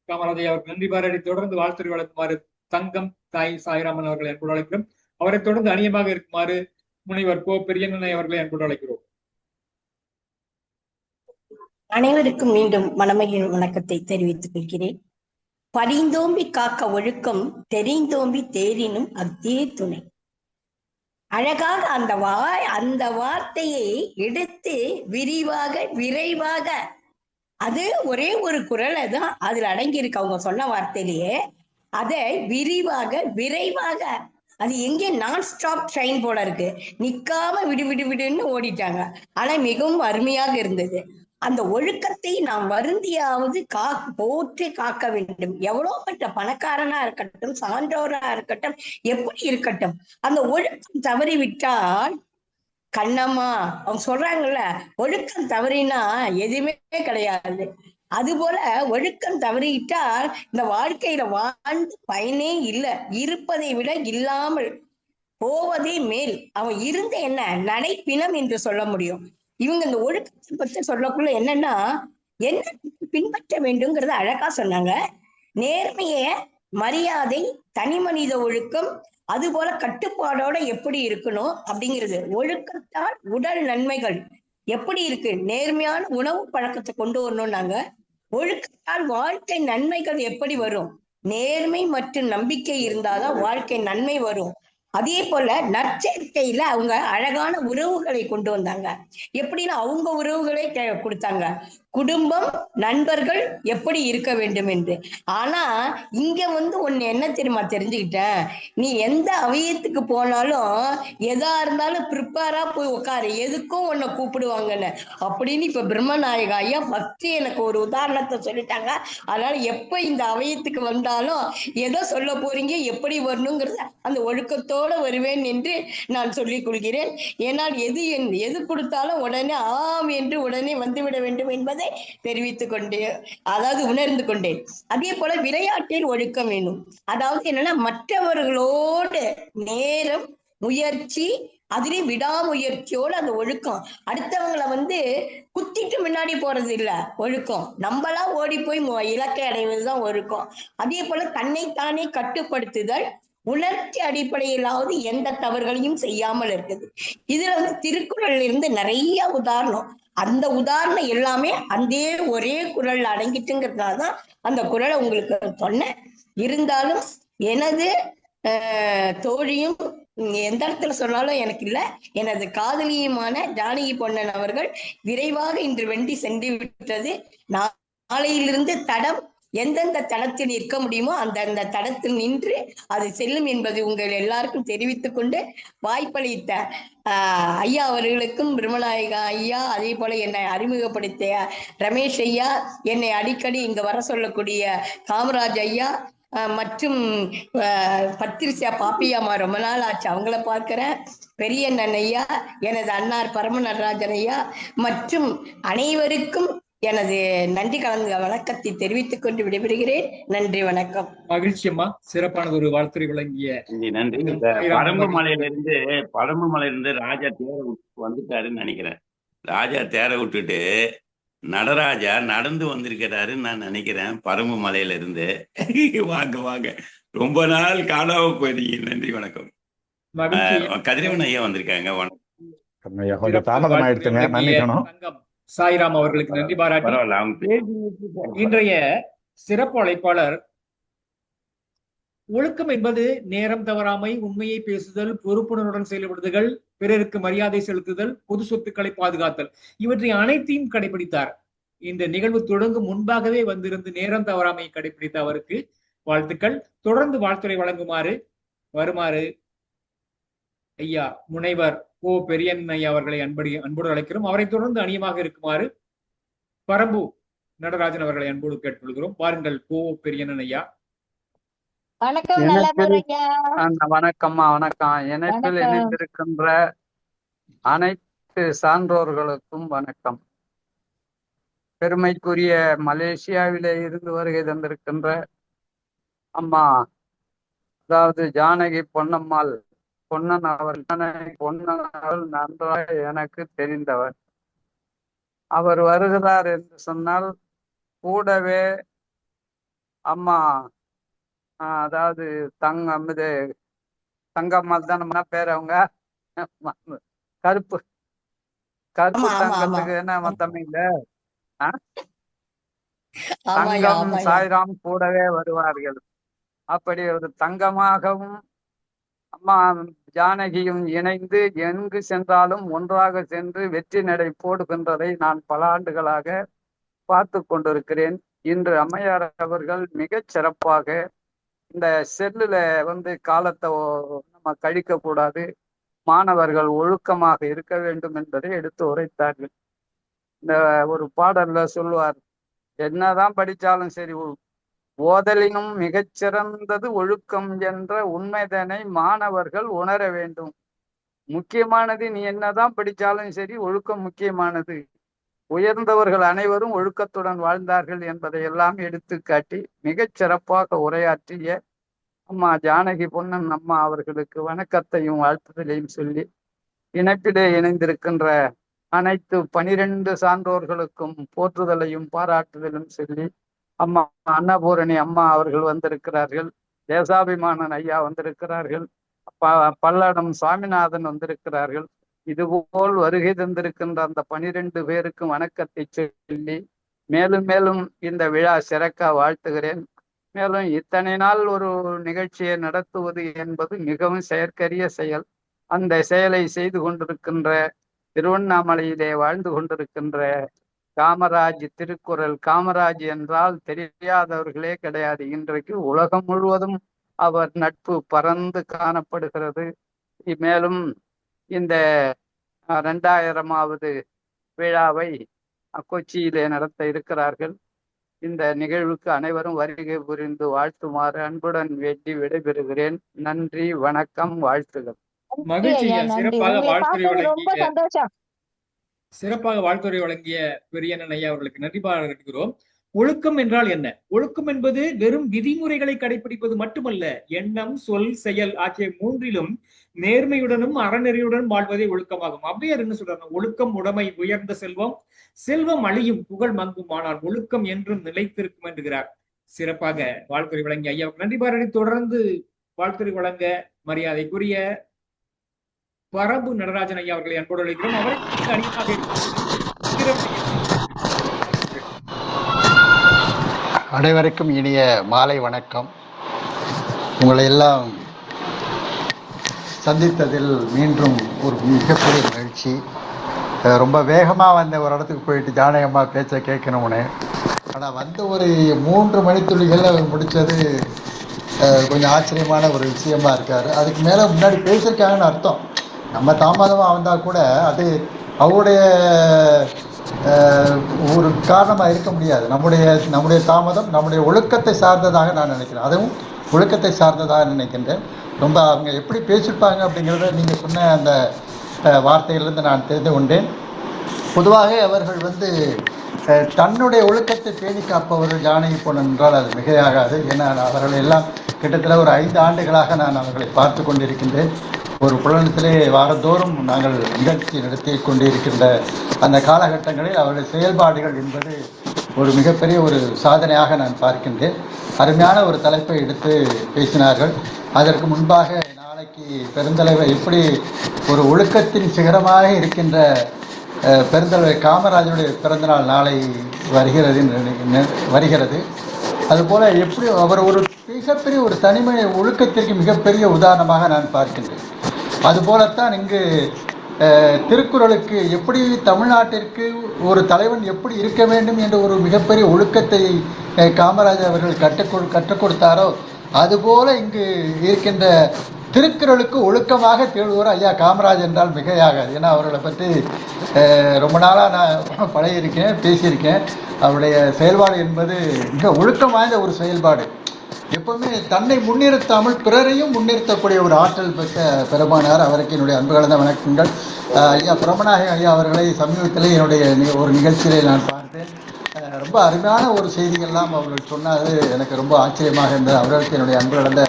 S3: காமராஜ் அவருக்கு நன்றி பாராட்டி தொடர்ந்து வாழ்த்துறை வழங்குமாறு தங்கம் தாய் சாய்ராமன் அவர்களை அன்போடு அழைக்கிறோம். அவரை தொடர்ந்து அணியமாக இருக்குமாறு முனைவர் கோ பெரியண்ணனை அவர்களை அன்போடு அழைக்கிறோம்.
S5: அனைவருக்கும் மீண்டும் மனமையின் வணக்கத்தை தெரிவித்துக் கொள்கிறேன். பரிந்தோம்பி காக்க ஒழுக்கம் தெரிந்தோம்பி தேரினும் அக்தே துணை. அழகாக அந்த வார்த்தையை எடுத்து விரைவாக அது ஒரே ஒரு குறளை தான் அதுல அடங்கி இருக்கு. அவங்க சொன்ன வார்த்தையிலேயே அதை விரைவாக அது எங்கே நான் ஸ்டாப் ட்ரெயின் போல இருக்கு. நிக்காம விடுன்னு ஓடிட்டாங்க. ஆனா மிகவும் அருமையாக இருந்தது. அந்த ஒழுக்கத்தை நாம் வருந்தியாவது போற்றி காக்க வேண்டும். எவ்வளோ பெற்ற பணக்காரனா இருக்கட்டும், சான்றோரா இருக்கட்டும், எப்படி இருக்கட்டும், அந்த ஒழுக்கம் தவறிவிட்டால் கண்ணம்மா அவங்க சொல்றாங்கல்ல, ஒழுக்கம் தவறினா எதுவுமே கிடையாது. அது போல ஒழுக்கம் தவறிவிட்டால் இந்த வாழ்க்கையில வாழ்ந்து பயனே இல்லை. இருப்பதை விட இல்லாமல் போவதே மேல். அவன் இருந்த என்ன நடைப்பினம் என்று சொல்ல முடியும். இவங்க இந்த ஒழுக்கத்தை பற்றி சொல்லக்குள்ள என்னன்னா, என்ன பின்பற்ற வேண்டும்ங்கிறத அழகா சொன்னாங்க. நேர்மைய, மரியாதை, தனி மனித ஒழுக்கம், அது போல கட்டுப்பாடோட எப்படி இருக்கணும் அப்படிங்கிறது. ஒழுக்கத்தால் உடல் நன்மைகள் எப்படி இருக்கு, நேர்மையான உணவு பழக்கத்தை கொண்டு வரணும்னாங்க. ஒழுக்கத்தால் வாழ்க்கை நன்மைகள் எப்படி வரும், நேர்மை மற்றும் நம்பிக்கை இருந்தாதான் வாழ்க்கை நன்மை வரும். அதே போல நற்செயற்கையில அவங்க அழகான உறவுகளை கொண்டு வந்தாங்க. எப்படின்னா அவங்க உறவுகளை கொடுத்தாங்க. குடும்பம், நண்பர்கள் எப்படி இருக்க வேண்டும் என்று. ஆனா இங்க ஒண்ணு என்ன தெரியுமா தெரிஞ்சுக்கிட்டேன், நீ எந்த அவயத்துக்கு போனாலும் எதா இருந்தாலும் ப்ரிப்பேரா போய் உட்காரு, எதுக்கும் உன்னை கூப்பிடுவாங்கன்னு அப்படின்னு இப்ப பிரம்மநாயக ஐயா ஃபர்ஸ்ட் எனக்கு ஒரு உதாரணத்தை சொல்லிட்டாங்க. அதனால எப்ப இந்த அவயத்துக்கு வந்தாலும் எதை சொல்ல போறீங்க, எப்படி வரணுங்கிறத அந்த ஒழுக்கத்தோட வருவேன் என்று நான் சொல்லிக் கொள்கிறேன். ஏனால் எது கொடுத்தாலும் உடனே ஆம் என்று உடனே வந்துவிட வேண்டும் என்பது என்பதை தெரிவித்துக் கொண்டே, அதாவது உணர்ந்து கொண்டேன். அதே போல விளையாட்டில் ஒழுக்கம் வேணும். அதாவது என்னன்னா, மற்றவர்களோடு நேரம், முயற்சி, அதுலயும் விடாமுயற்சியோட அந்த ஒழுக்கம். அடுத்தவங்களை குத்திட்டு முன்னாடி போறது இல்ல ஒழுக்கம். நம்மளா ஓடி போய் இலக்கை அடைவதுதான் ஒழுக்கம். அதே போல தன்னைத்தானே கட்டுப்படுத்துதல், உணர்ச்சி அடிப்படையிலாவது எந்த தவறுகளையும் செய்யாமல் இருக்குது. இதுல திருக்குறள்ல இருந்து நிறைய உதாரணம். அந்த உதாரணம் எல்லாமே அந்த ஒரே குறள்ல அடங்கிட்டுங்கிறதுனாலதான் அந்த குறளை உங்களுக்கு சொன்னேன். இருந்தாலும் எனது தோழியும் எந்த இடத்துல சொன்னாலும் எனக்கு இல்ல, எனது காதலியுமான ஜானகி பொன்னன் அவர்கள் விரைவாக இன்று வெண்டி சென்று விட்டது. நாளையிலிருந்து தடம் எந்தெந்த தடத்தில் நிற்க முடியுமோ அந்த தடத்தில் நின்று அது செல்லும் என்பது உங்கள் எல்லாருக்கும் தெரிவித்துக் கொண்டு, வாய்ப்பளித்த ஐயா அவர்களுக்கும், பிரம்மநாயகா ஐயா, அதே போல என்னை அறிமுகப்படுத்திய ரமேஷ் ஐயா, என்னை அடிக்கடி இங்க வர சொல்லக்கூடிய காமராஜ் ஐயா மற்றும் பத்திரிசா பாப்பியாமா, ரொம்ப நாள் ஆச்சு அவங்கள பார்க்கிறேன். பெரியண்ணன் ஐயா, எனது அண்ணார் பரம நடராஜன் ஐயா மற்றும் அனைவருக்கும் எனது நன்றி கலந்த வணக்கத்தை தெரிவித்துக் கொண்டு விடைபெறுகிறேன். நன்றி, வணக்கம்.
S3: மகிழ்ச்சி அம்மா, சிறப்பான ஒரு வாழ்த்துறை வழங்கிய
S6: நன்றி. பழம்பு மலையிலிருந்து ராஜா தேர விட்டு வந்துட்டாருன்னு நினைக்கிறேன். ராஜா தேர விட்டுட்டு நடராஜா நடந்து வந்திருக்கிறாருன்னு நான் நினைக்கிறேன். பரம்பு மலையில இருந்து வாங்க ரொம்ப நாள் காணாம போயிருக்கீங்க. நன்றி, வணக்கம். கதிரவன் ஐயா வந்திருக்காங்க.
S8: கொஞ்சம் தாமதம் ஆயிடுச்சுங்க, மன்னிக்கணும்.
S3: சாய்ராம் அவர்களுக்கு நன்றி பாராட்டி இன்றைய சிறப்பு அழைப்பாளர் ஒழுக்கம் என்பது நேரம் தவறாமை, உண்மையை பேசுதல், பொறுப்புணர்வுடன் செயல்படுதல், பிறருக்கு மரியாதை செலுத்துதல், பொது சொத்துக்களை பாதுகாத்தல், இவற்றை அனைத்தையும் கடைபிடித்தார். இந்த நிகழ்வு தொடங்கும் முன்பாகவே வந்திருந்து நேரம் தவறாமையை கடைபிடித்த அவருக்கு வாழ்த்துக்கள். தொடர்ந்து வாழ்த்துறை வழங்குமாறு வருமாறு ஐயா முனைவர் ஓ பெரியன் ஐயா அவர்களை அன்போடு அழைக்கிறோம். அவரை தொடர்ந்து அணியமாக இருக்குமாறு பரம்பு நடராஜன் அவர்களை அன்போடு கேட்டுக்கொள்கிறோம். பாருங்கள் ஓ பெரியன் ஐயா.
S1: வணக்கம்.
S8: வணக்கம்மா, வணக்கம். இணைப்பில் இணைந்திருக்கின்ற அனைத்து சான்றோர்களுக்கும் வணக்கம். பெருமைக்குரிய மலேசியாவிலே இருந்து வருகை தந்திருக்கின்ற அம்மா, அதாவது ஜானகி பொன்னம்மாள் பொன்னன் அவர்கள் நன்றாக எனக்கு தெரிந்தவர். அவர் வருகிறார் என்று சொன்னால் கூடவே அம்மா, அதாவது தங்கம்மாள் தானே பேர், அவங்க கருப்பு தங்கத்துக்கு என்ன தமிழ்ல தங்கம் சாய்ராம் கூடவே வருவார்கள். அப்படி ஒரு தங்கமாகவும் அம்மா ஜானகியும் இணைந்து எங்கு சென்றாலும் ஒன்றாக சென்று வெற்றி நடை போடுகின்றதை நான் பல ஆண்டுகளாக பார்த்து கொண்டிருக்கிறேன். இன்று அம்மையார் அவர்கள் மிகச் சிறப்பாக இந்த செல்லுல காலத்தை நம்ம கழிக்க கூடாது, மாணவர்கள் ஒழுக்கமாக இருக்க வேண்டும் என்பதை எடுத்து உரைத்தார்கள். இந்த ஒரு பாடல்ல சொல்லுவார், என்னதான் படிச்சாலும் சரி, ஓதலினும் மிகச்சிறந்தது ஒழுக்கம் என்ற உண்மைதனை மாணவர்கள் உணர வேண்டும். முக்கியமானது, நீ என்னதான் படிச்சாலும் சரி, ஒழுக்கம் முக்கியமானது. உயர்ந்தவர்கள் அனைவரும் ஒழுக்கத்துடன் வாழ்ந்தார்கள் என்பதை எல்லாம் எடுத்து காட்டி மிகச் சிறப்பாக உரையாற்றிய அம்மா ஜானகி பொன்னன் அம்மா அவர்களுக்கு வணக்கத்தையும் வாழ்த்துதலையும் சொல்லி, இணைப்பிலே இணைந்திருக்கின்ற அனைத்து 12 சான்றோர்களுக்கும் போற்றுதலையும் பாராட்டுதலும் சொல்லி, அம்மா அன்னபூரணி அம்மா அவர்கள் வந்திருக்கிறார்கள், தேசாபிமானன் ஐயா வந்திருக்கிறார்கள், பல்லடம் சுவாமிநாதன் வந்திருக்கிறார்கள். இதுபோல் வருகை தந்திருக்கின்ற அந்த 12 பேருக்கும் வணக்கத்தை சொல்லி மேலும் மேலும் இந்த விழா சிறக்க வாழ்த்துகிறேன். மேலும் இத்தனை நாள் ஒரு நிகழ்ச்சியை நடத்துவது என்பது மிகவும் செயற்கரிய செயல். அந்த செயலை செய்து கொண்டிருக்கின்ற திருவண்ணாமலையிலே வாழ்ந்து கொண்டிருக்கின்ற காமராஜ் திருக்குறள், காமராஜ் என்றால் தெரியாதவர்களே கிடையாது. இன்றைக்கு உலகம் முழுவதும் அவர் நட்பு பறந்து காணப்படுகிறது. மேலும் இந்த 2000வது விழாவை கொச்சியிலே நடத்த இருக்கிறார்கள். இந்த நிகழ்வுக்கு அனைவரும் வருகை புரிந்து வாழ்த்துமாறு அன்புடன் வேண்டி விடைபெறுகிறேன். நன்றி, வணக்கம், வாழ்த்துகள்.
S3: மகிழ்ச்சி. சிறப்பாக வாழ்த்துறை
S1: ரொம்ப சந்தோஷம்.
S3: சிறப்பாக வாழ்த்துறை வழங்கிய பெரியண்ணன் ஐயா அவர்களுக்கு நன்றி பாராட்டுகிறோம். ஒழுக்கம் என்றால் என்ன? ஒழுக்கம் என்பது வெறும் விதிமுறைகளை கடைபிடிப்பது மட்டுமல்ல, எண்ணம், சொல், செயல் ஆகிய மூன்றிலும் நேர்மையுடனும் அறநெறியுடனும் வாழ்வதே ஒழுக்கமாகும். ஔவையார் என்ன சொல்றாங்க? ஒழுக்கம் உடைமை உயர்ந்த செல்வம், செல்வம் அழியும் புகழ் மங்கும், ஆனால் ஒழுக்கம் என்றும் நிலைத்திருக்கும் என்கிறார். சிறப்பாக வாழ்த்துறை வழங்கிய ஐயாவுக்கு நன்றி பாராட்டி தொடர்ந்து வாழ்த்துறை வழங்க மரியாதைக்குரிய பரம்பு நடராஜன் ஐயா அவர்களை அன்போடு அழைக்கிறோம். அவருக்கு
S7: அனைவருக்கும் இனிய மாலை வணக்கம். உங்களை எல்லாம் சந்தித்ததில் மீண்டும் ஒரு மிகப்பெரிய மகிழ்ச்சி. ரொம்ப வேகமாக வந்த ஒரு இடத்துக்கு போயிட்டு ஜானகம்மா பேச்சை கேட்கணும்னு, ஆனால் வந்து ஒரு 3 மணித்துளிகளில் முடித்தது கொஞ்சம் ஆச்சரியமான ஒரு விஷயமா இருக்கார். அதுக்கு மேலே முன்னாடி பேசியிருக்காங்கன்னு அர்த்தம். நம்ம தாமதமாக வந்தால் கூட அது அவருடைய ஒரு காரணமாக இருக்க முடியாது. நம்முடைய தாமதம் நம்முடைய ஒழுக்கத்தை சார்ந்ததாக நான் நினைக்கிறேன். அதுவும் ஒழுக்கத்தை சார்ந்ததாக நினைக்கின்றேன். ரொம்ப அவங்க எப்படி பேசியிருப்பாங்க அப்படிங்கிறத நீங்கள் சொன்ன அந்த வார்த்தையிலிருந்து நான் தெரிந்து கொண்டேன். பொதுவாக அவர்கள் வந்து தன்னுடைய ஒழுக்கத்தை பேணி காப்பவர்கள் ஜானகி பொண்ணு என்றால் அது மிகையாகாது. ஏன்னா அவர்கள் எல்லாம் கிட்டத்தட்ட ஒரு 5 ஆண்டுகளாக நான் அவர்களை பார்த்து கொண்டிருக்கின்றேன். ஒரு புலனத்திலே வாரந்தோறும் நாங்கள் நிகழ்ச்சி நடத்தி கொண்டிருக்கின்ற அந்த காலகட்டங்களில் அவருடைய செயல்பாடுகள் என்பது ஒரு மிகப்பெரிய ஒரு சாதனையாக நான் பார்க்கின்றேன். அருமையான ஒரு தலைப்பை எடுத்து பேசினார்கள். அதற்கு முன்பாக நாளைக்கு பெருந்தலைவர் எப்படி ஒரு ஒழுக்கத்தின் சிகரமாக இருக்கின்ற பெருந்தலைவர் காமராஜருடைய பிறந்தநாள் நாளை வருகிறது. அதுபோல எப்படி அவர் ஒரு மிகப்பெரிய ஒரு தனிமனித ஒழுக்கத்திற்கு மிகப்பெரிய உதாரணமாக நான் பார்க்கின்றேன். அதுபோலத்தான் இங்கு திருக்குறளுக்கு எப்படி தமிழ்நாட்டிற்கு ஒரு தலைவன் எப்படி இருக்க வேண்டும் என்ற ஒரு மிகப்பெரிய ஒழுக்கத்தை காமராஜர் அவர்கள் கற்றுக் கொடுத்தாரோ, அதுபோல இங்கு இருக்கின்ற திருக்குறளுக்கு ஒழுக்கமாக தேடுவோர் ஐயா காமராஜர் என்றால் மிகையாகாது. ஏன்னா அவர்களை பற்றி ரொம்ப நாளாக நான் பழகியிருக்கேன், பேசியிருக்கேன். அவருடைய செயல்பாடு என்பது மிக ஒழுக்கம் வாய்ந்த ஒரு செயல்பாடு. எப்பவுமே தன்னை முன்னிறுத்தாமல் பிறரையும் முன்னிறுத்தக்கூடிய ஒரு ஆற்றல் பெற்ற பெருமானார். அவருக்கு என்னுடைய அன்பு கலந்த வணக்கங்கள். ஐயா பிரமநாயகம் ஐயா அவர்களை சமீபத்திலே என்னுடைய ஒரு நிகழ்ச்சியிலே நான் பார்த்தேன். ரொம்ப அருமையான ஒரு செய்திகள்லாம் அவர்கள் சொன்னது எனக்கு ரொம்ப ஆச்சரியமாக இருந்தது. அவர்களுக்கு என்னுடைய அன்பு கலந்த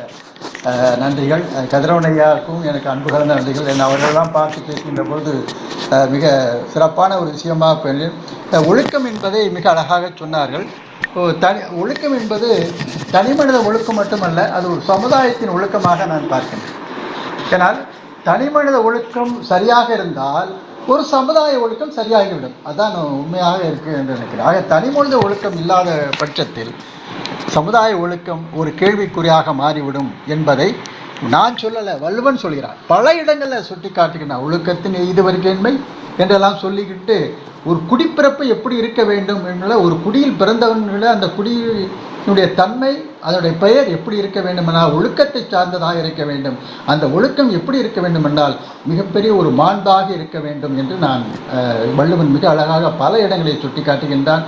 S7: நன்றிகள். கதிரவன் ஐயாவுக்கும் எனக்கு அன்பு கலந்த நன்றிகள். என்னை அவர்களெல்லாம் பார்த்து பேசுகின்ற பொழுது மிக சிறப்பான ஒரு விஷயமாக ஒழுக்கம் என்பதை மிக அழகாக சொன்னார்கள். ஒழுக்கம் என்பது தனிமனித ஒழுக்கம் மட்டுமல்ல, அது ஒரு சமுதாயத்தின் ஒழுக்கமாக நான் பார்க்கின்றேன். ஏன்னால் தனிமனித ஒழுக்கம் சரியாக இருந்தால் ஒரு சமுதாய ஒழுக்கம் சரியாகிவிடும். அதான் உண்மையாக இருக்கு என்று நினைக்கிறேன். ஆக தனிமனித ஒழுக்கம் இல்லாத பட்சத்தில் சமுதாய ஒழுக்கம் ஒரு கேள்விக்குறியாக மாறிவிடும் என்பதை நான் சொல்லலை, வள்ளுவன் சொல்கிறார். பல இடங்களில் சுட்டி காட்டுகிறார். ஒழுக்கத்தின் எய்துவர்கேண்மை என்றெல்லாம் சொல்லிக்கிட்டு ஒரு குடிப்பிறப்பு எப்படி இருக்க வேண்டும் என்ற ஒரு குடியில் பிறந்தவர்கள அந்த குடியினுடைய தன்மை, அதனுடைய பெயர் எப்படி இருக்க வேண்டும் என்றால் ஒழுக்கத்தை சார்ந்ததாக இருக்க வேண்டும். அந்த ஒழுக்கம் எப்படி இருக்க வேண்டும் என்றால் மிகப்பெரிய ஒரு மாண்பாக இருக்க வேண்டும் என்று நான் வள்ளுவன் மிக அழகாக பல இடங்களில் சுட்டி காட்டுகின்றான்.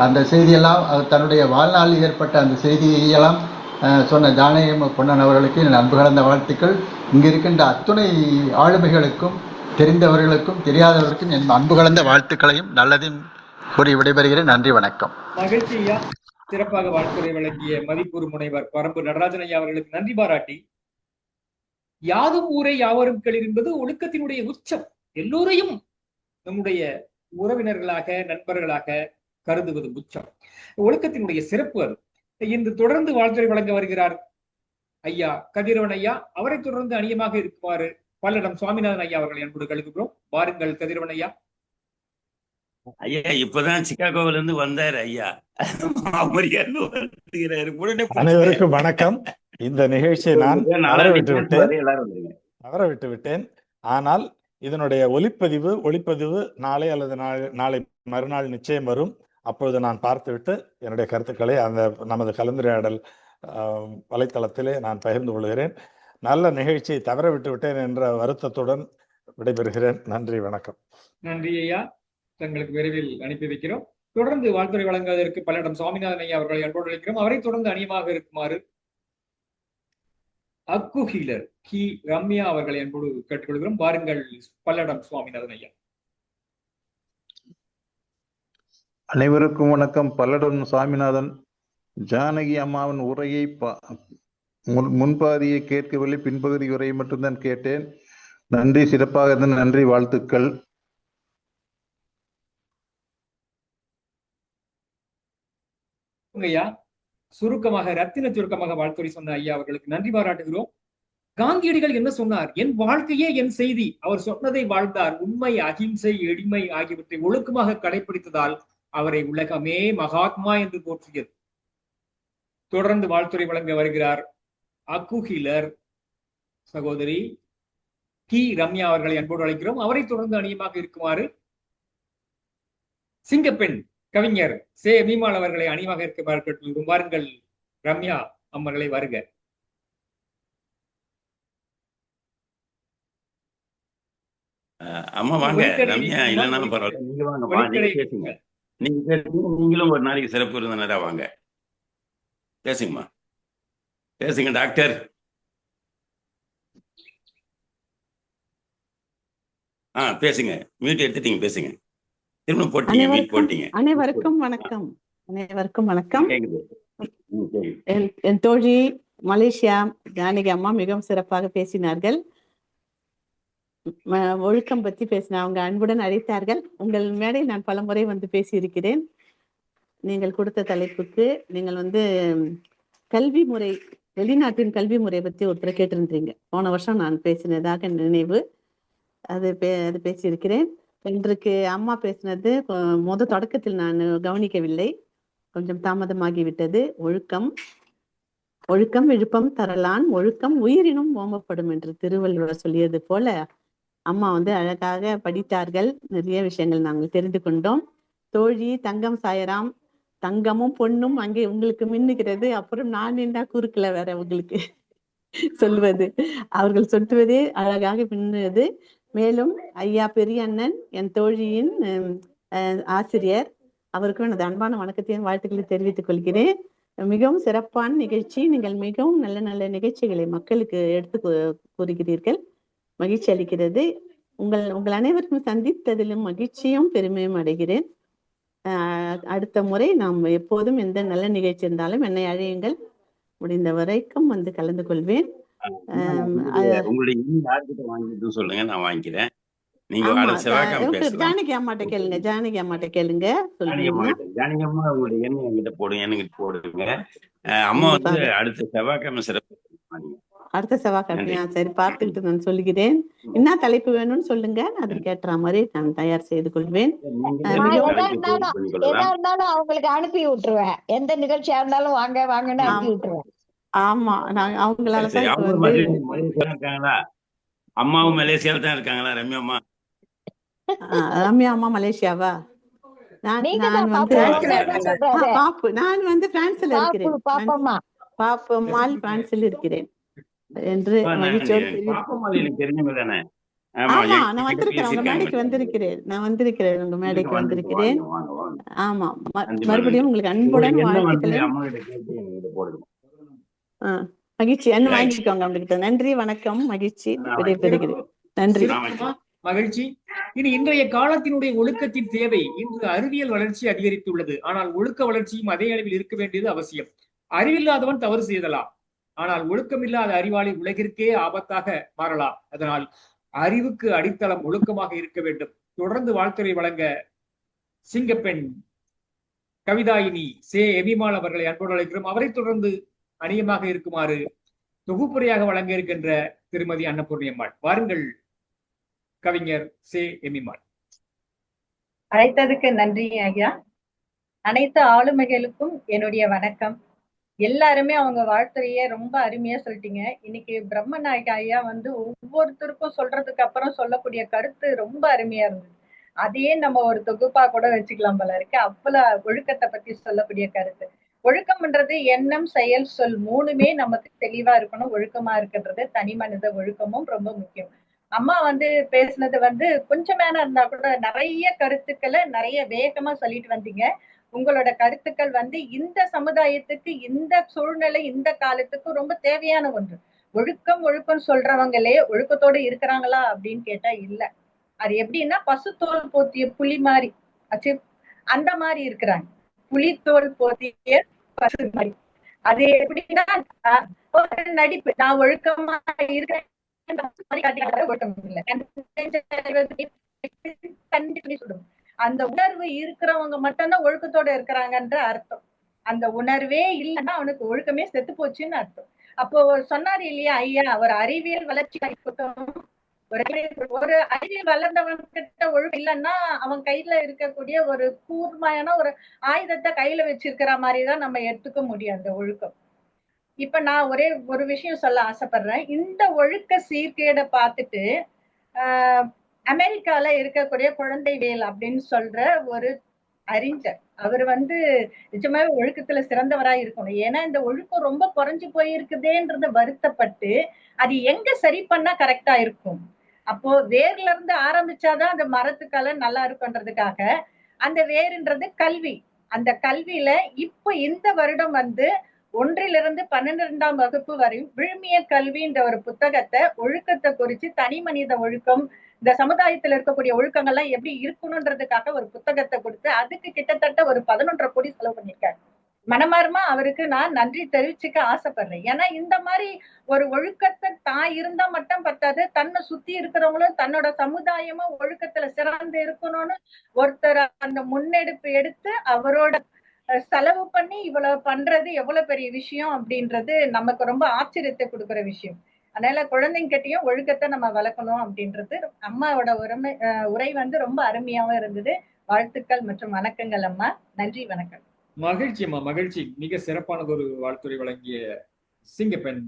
S7: அந்த செய்தியெல்லாம் தன்னுடைய வாழ்நாளில் ஏற்பட்ட அந்த செய்தியெல்லாம் சொன்ன ஜானகி பொன்னன் அவர்களுக்கு என் அன்பு கலந்த வாழ்த்துக்கள். இங்கு இருக்கின்ற அத்துணை ஆளுமைகளுக்கும் தெரிந்தவர்களுக்கும் தெரியாதவர்களுக்கும் என் அன்பு கலந்த வாழ்த்துக்களையும் நல்லதையும் கூறி விடைபெறுகிறேன். நன்றி, வணக்கம்.
S3: மகிழ்ச்சி ஐயா. சிறப்பாக வாழ்த்துறை வழங்கிய மதிப்பூர் முனைவர் பரம்பு நடராஜன் ஐயா அவர்களுக்கு நன்றி பாராட்டி, யாதும் ஊரே யாவரும் கேளீர் என்பது ஒழுக்கத்தினுடைய உச்சம். எல்லோரையும் நம்முடைய உறவினர்களாக நண்பர்களாக கருதுவது உச்சம். ஒழுக்கத்தினுடைய சிறப்பு அது. இன்று தொடர்ந்து வாழ்த்துறை வழங்க வருகிறார் ஐயா கதிரவன் ஐயா. அவரை தொடர்ந்து அணியமாக இருக்குமாறு பல்லடம் சுவாமிநாதன் ஐயா அவர்களை அன்போடு கழிக்கிறோம். வாருங்கள் கதிரவன் ஐயா.
S6: ஐயா இப்பதான் சிக்காகோவில இருந்து வந்தாரு ஐயா.
S9: அனைவருக்கும் வணக்கம். இந்த நிகழ்ச்சியை நான் தவற விட்டு விட்டேன். ஆனால் இதனுடைய ஒளிப்பதிவு நாளை அல்லது நாளை மறுநாள் நிச்சயம் வரும். அப்பொழுது நான் பார்த்துவிட்டு என்னுடைய கருத்துக்களை அந்த நமது கலந்துரையாடல் வலைத்தளத்திலே நான் பகிர்ந்து கொள்கிறேன். நல்ல நிகழ்ச்சியை தவற விட்டு விட்டேன் என்ற வருத்தத்துடன் விடைபெறுகிறேன். நன்றி, வணக்கம்.
S3: நன்றி ஐயா. தங்களுக்கு விரைவில் அனுப்பி வைக்கிறோம். தொடர்ந்து வாழ்த்துறை வழங்குவதற்கு பல்லடம் சுவாமிநாதன் ஐயா அவர்களை அன்போடு அழைக்கிறோம். அவரை தொடர்ந்து அணியமாக இருக்குமாறு அக்குஹீலர் கி ரம்யா அவர்களை அன்போடு கேட்டுக்கொள்கிறோம். வாருங்கள் பல்லடம் சுவாமிநாதன் ஐயா.
S10: அனைவருக்கும் வணக்கம். பல்லடம் சாமிநாதன். ஜானகி அம்மாவின் உரையை முன்பாதியை கேட்கவில்லை, பின்பகுதி உரையை மட்டும்தான் கேட்டேன். நன்றி, சிறப்பாக இருந்தது. நன்றி, வாழ்த்துக்கள்.
S3: ஐயா, சுருக்கமாக ரத்தின சுருக்கமாக வாழ்த்துறை சொன்ன ஐயா அவர்களுக்கு நன்றி பாராட்டுகிறோம். காந்தியடிகள் என்ன சொன்னார்? என் வாழ்க்கையே என் செய்தி. அவர் சொன்னதை வாழ்ந்தார். உண்மை, அகிம்சை, எளிமை ஆகியவற்றை ஒழுக்கமாக கடைபிடித்ததால் அவரை உலகமே மகாத்மா என்று போற்றியது. தொடர்ந்து வாழ்த்துறை வழங்க வருகிறார் அக்குஹிலர் சகோதரி டி ரம்யா அவர்களை அன்போடு அழைக்கிறோம். அவரை தொடர்ந்து அணியமாக இருக்குமாறு சிங்கப்பெண் கவிஞர் சே மீமாள் அவர்களை அணியமாக இருக்குமாறு வாருங்கள். ரம்யா அம்மர்களை வருக.
S6: அம்மா வாங்க. ரம்யா இல்லைன்னாலும் பரவாயில்ல, நீங்க வாங்க, நீங்க பேசுங்க. நீங்களும் ஒரு நாளைக்கு சிறப்பு விருந்தினரா வாங்க. பேசுங்கம்மா, பேசுங்க டாக்டர். பேசுங்க. மியூட் எடுத்துட்டீங்க, பேசுங்க. திரும்ப போட்டீங்க, மியூட் போட்டீங்க.
S11: அனைவருக்கும் வணக்கம். அனைவருக்கும் வணக்கம். என் தோழி மலேசியா ஜானகி அம்மா மிகவும் சிறப்பாக பேசினார்கள். ஒழுக்கம் பத்தி பேசின அவங்க அன்புடன் அழைத்தார்கள். உங்கள் மேடை நான் பல முறை வந்து பேசியிருக்கிறேன். நீங்கள் கொடுத்த தலைப்புக்கு நீங்கள் கல்வி முறை, வெளிநாட்டின் கல்வி முறை பத்தி ஒருத்தர் கேட்டிருந்தீங்க. போன வருஷம் நான் பேசினதாக நினைவு. அது பேசியிருக்கிறேன். இன்றைக்கு அம்மா பேசினது தொடக்கத்தில் நான் கவனிக்கவில்லை, கொஞ்சம் தாமதமாகிவிட்டது. ஒழுக்கம் விழுப்பம் தரலான், ஒழுக்கம் உயிரினும் ஓமப்படும் என்று திருவள்ளுவர் சொல்லியது போல அம்மா அழகாக படித்தார்கள். நிறைய விஷயங்கள் நாங்கள் தெரிந்து கொண்டோம். தோழி தங்கம் சாயராம், தங்கமும் பொண்ணும் அங்கே உங்களுக்கு மின்னுகிறது. அப்புறம் நான் என்ன குறுக்கல வேற உங்களுக்கு சொல்வது, அவர்கள் சொல்லுவதே அழகாக மின்னுவது. மேலும் ஐயா பெரிய அண்ணன், என் தோழியின் ஆசிரியர், அவருக்கும் எனது அன்பான வணக்கத்தையும் வாழ்த்துக்களை தெரிவித்துக் கொள்கிறேன். மிகவும் சிறப்பான நிகழ்ச்சி. நீங்கள் மிகவும் நல்ல நல்ல நிகழ்ச்சிகளை மக்களுக்கு எடுத்து கூறுகிறீர்கள். மகிழ்ச்சி அளிக்கிறது. உங்கள் அனைவருக்கும் சந்தித்ததிலும் மகிழ்ச்சியும் பெருமையும் அடைகிறேன். அடுத்த முறை நாம் எப்போதும் எந்த நல்ல நிகழ்ச்சி இருந்தாலும் என்னை அழையுங்கள். முடிந்த வரைக்கும் கலந்து கொள்வேன்.
S6: சொல்லுங்க, நான் வாங்கிக்கிறேன்.
S11: ஜானகி அம்மாட்ட கேளுங்க, ஜானகி அம்மாட்ட கேளுங்க.
S6: ஜானகி அம்மா உங்களுடைய எண்ணெய் என்கிட்ட போடுங்க, என்கிட்ட போடுங்க. அம்மா அடுத்த செவ்வாய்க்கிழமை சிறப்பு.
S11: அடுத்த செவ்வாய்க்கிழமையா? சரி, பார்த்துக்கிட்டு நான் சொல்லுகிறேன். என்ன தலைப்பு வேணும்னு சொல்லுங்க, அதுக்கு ஏற்ற மாதிரி நான் தயார் செய்து கொள்வேன்.
S1: எதா இருந்தாலும் அவங்களுக்கு அனுப்பி விட்டுருவேன். எந்த நிகழ்ச்சியா இருந்தாலும் வாங்க வாங்கன்னு அனுப்பி விட்டுருவேன்.
S11: ஆமா, நான் அவங்களால
S6: அம்மாவும் மலேசியால தான் இருக்காங்களா? ரம்யா அம்மா,
S11: ரம்யா அம்மா மலேசியாவா? நான் பிரான்ஸ்ல இருக்கிறேன். பாப்பம்மாள் பிரான்ஸ்ல இருக்கிறேன் என்று மகிழ்ச்சியோடு
S6: தெரிஞ்சவங்க.
S11: ஆமா, நான் வந்திருக்கிறேன், உங்க மேடைக்கு வந்திருக்கிறேன். உங்க மேடைக்கு வந்திருக்கிறேன். ஆமா, மறுபடியும் உங்களுக்கு அன்புடன் வாழ்த்துக்களை. மகிழ்ச்சி, என்ன வாங்கிக்கோங்க அவங்ககிட்ட. நன்றி, வணக்கம், மகிழ்ச்சி, விடைபெறுகிறேன். நன்றி,
S3: மகிழ்ச்சி. இனி இன்றைய காலத்தினுடைய ஒழுக்கத்தின் தேவை. இன்று அறிவியல் வளர்ச்சி அதிகரித்துள்ளது, ஆனால் ஒழுக்க வளர்ச்சியும் அதே அளவில் இருக்க வேண்டியது அவசியம். அறிவில்லாதவன் தவறு செய்தலாம், ஆனால் ஒழுக்கமில்லாத அறிவாளி உலகிற்கே ஆபத்தாக மாறலாம். அதனால் அறிவுக்கு அடித்தளம் ஒழுக்கமாக இருக்க வேண்டும். தொடர்ந்து வாழ்த்துறை வழங்க சிங்கப்பெண் கவிதாயினி சே எமிமாள் அவர்களை அன்போடு அழைக்கிறோம். அவரை தொடர்ந்து அணியமாக இருக்குமாறு தொகுப்புரையாக வழங்க இருக்கின்ற திருமதி அன்னபூர்ணியம்மாள். வாருங்கள் கவிஞர் சே எமிமாள்.
S12: அழைத்ததுக்கு நன்றி ஐயா. அனைத்து ஆளுமைகளுக்கும் என்னுடைய வணக்கம். எல்லாருமே அவங்க வாழ்த்துறைய ரொம்ப அருமையா சொல்லிட்டீங்க. இன்னைக்கு பிரம்மநாயக ஐயா ஒவ்வொருத்தருக்கும் சொல்றதுக்கு அப்புறம் சொல்லக்கூடிய கருத்து ரொம்ப அருமையா இருந்தது. அதையே நம்ம ஒரு தொகுப்பா கூட வச்சுக்கலாம் போல இருக்கு. அவ்வளவு ஒழுக்கத்தை பத்தி சொல்லக்கூடிய கருத்து. ஒழுக்கம்ன்றது எண்ணம், செயல், சொல் மூணுமே நமக்கு தெளிவா இருக்கணும். ஒழுக்கமா இருக்கின்றது தனி மனித ஒழுக்கமும் ரொம்ப முக்கியம். அம்மா பேசுனது கொஞ்சம் மேல இருந்தா கூட நிறைய கருத்துக்களை நிறைய வேகமா சொல்லிட்டு வந்தீங்க. உங்களோட கருத்துக்கள் இந்த சமுதாயத்துக்கு, இந்த சூழ்நிலை, இந்த காலத்துக்கு ரொம்ப தேவையான ஒன்று. ஒழுக்கம் சொல்றவங்களே ஒழுக்கத்தோடு இருக்கிறாங்களா அப்படின்னு கேட்டா இல்ல. அது எப்படின்னா பசு தோல் போத்திய புலி மாதிரி. அந்த மாதிரி இருக்கிறாங்க. புலித்தோல் போதிய பசு மாதிரி. அது எப்படின்னா ஒரு நடிப்பு, நான் ஒழுக்கமா இருக்கிறேன் அந்த உணர்வு இருக்கிறவங்க மட்டும்தான் ஒழுக்கத்தோட இருக்கிறாங்கன்ற அர்த்தம். அந்த உணர்வே இல்லைன்னா அவனுக்கு ஒழுக்கமே செத்து போச்சுன்னு அர்த்தம். அப்போ சொன்னாரு இல்லையா ஐயா, ஒரு அறிவியல் வளர்ச்சி ஒரு அறிவியல் வளர்ந்தவன் கிட்ட ஒழுக்கம் இல்லைன்னா அவன் கையில இருக்கக்கூடிய ஒரு கூர்மையான ஒரு ஆயுதத்தை கையில வச்சிருக்கிற மாதிரிதான் நம்ம எடுத்துக்க முடியும் அந்த ஒழுக்கம். இப்ப நான் ஒரே ஒரு விஷயம் சொல்ல ஆசைப்படுறேன். இந்த ஒழுக்க சீர்கேடை பார்த்துட்டு அமெரிக்கால இருக்கக்கூடிய குழந்தைவேல் அப்படின்னு சொல்ற ஒரு அறிஞர், அவர் நிஜமாவே ஒழுக்கத்துல சிறந்தவரா இருக்கணும். ஏன்னா இந்த ஒழுக்கம் ரொம்ப குறைஞ்சு போயிருக்குதேன்றத வருத்தப்பட்டு அது எங்க சரி பண்ணா கரெக்டா இருக்கும். அப்போ வேர்ல இருந்து ஆரம்பிச்சாதான் அந்த மரத்துக்கால நல்லா இருக்குன்றதுக்காக அந்த வேறுன்றது கல்வி. அந்த கல்வியில இப்ப இந்த வருடம் 1லிருந்து 12ஆம் வகுப்பு வரையும் விழுமிய கல்வின்ற ஒரு புத்தகத்தை ஒழுக்கத்தை குறிச்சு தனி மனித ஒழுக்கம், இந்த சமுதாயத்துல இருக்கக்கூடிய ஒழுக்கங்கள்லாம் எப்படி இருக்கணும்ன்றதுக்காக ஒரு புத்தகத்தை கொடுத்து அதுக்கு கிட்டத்தட்ட ஒரு 11.5 கோடி செலவு பண்ணிருக்காரு. மனமார்மா அவருக்கு நான் நன்றி தெரிவிச்சுக்க ஆசைப்படுறேன். ஏன்னா இந்த மாதிரி ஒரு ஒழுக்கத்தை தான் இருந்தா மட்டும் பத்தாது, தன்னை சுத்தி இருக்கிறவங்களும் தன்னோட சமுதாயமும் ஒழுக்கத்துல சிறந்து இருக்கணும்னு ஒருத்தர் அந்த முன்னெடுப்பு எடுத்து அவரோட செலவு பண்ணி இவ்வளவு பண்றது எவ்வளவு பெரிய விஷயம் அப்படின்றது நமக்கு ரொம்ப ஆச்சரியத்தை கொடுக்கிற விஷயம். அதனால குழந்தைங்கிட்டையும் ஒழுக்கத்தை நம்ம வளர்க்கணும் அப்படின்றது அம்மாவோட உரை ரொம்ப அருமையாவும் இருந்தது. வாழ்த்துக்கள் மற்றும் வணக்கங்கள் அம்மா. நன்றி, வணக்கம்.
S3: மகிழ்ச்சி அம்மா, மகிழ்ச்சி. மிக சிறப்பானது ஒரு வாழ்த்துறை வழங்கிய சிங்கப்பெண்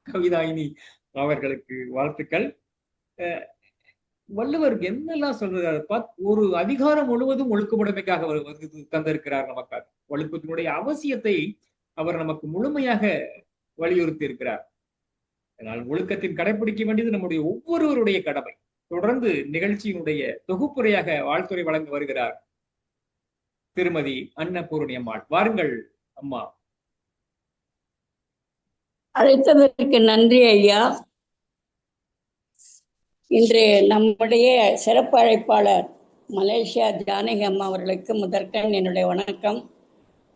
S3: கவிதாயினி அவர்களுக்கு வாழ்த்துக்கள். வள்ளுவர் என்னெல்லாம் சொல்றாரு, ஒரு அதிகாரம் முழுவதும் ஒழுக்கமுடைமைக்காக தந்திருக்கிறார் நமக்காக. ஒழுக்கத்தினுடைய அவசியத்தை அவர் நமக்கு முழுமையாக வலியுறுத்தி இருக்கிறார். அதனால் ஒழுக்கத்தின் கடைபிடிக்க வேண்டியது நம்முடைய ஒவ்வொருவருடைய கடமை. தொடர்ந்து நிகழ்ச்சியினுடைய தொகுப்புரையாக வாழ்த்துறை வழங்க வருகிறார் திருமதி அன்னபூரணி அம்மாள். வாருங்கள் அம்மா.
S5: அழைத்ததற்கு நன்றி ஐயா. இன்று நம்முடைய சிறப்பு அழைப்பாளர் மலேசியா ஜானகி அம்மா அவர்களுக்கு முதற்கண் என்னுடைய வணக்கம்.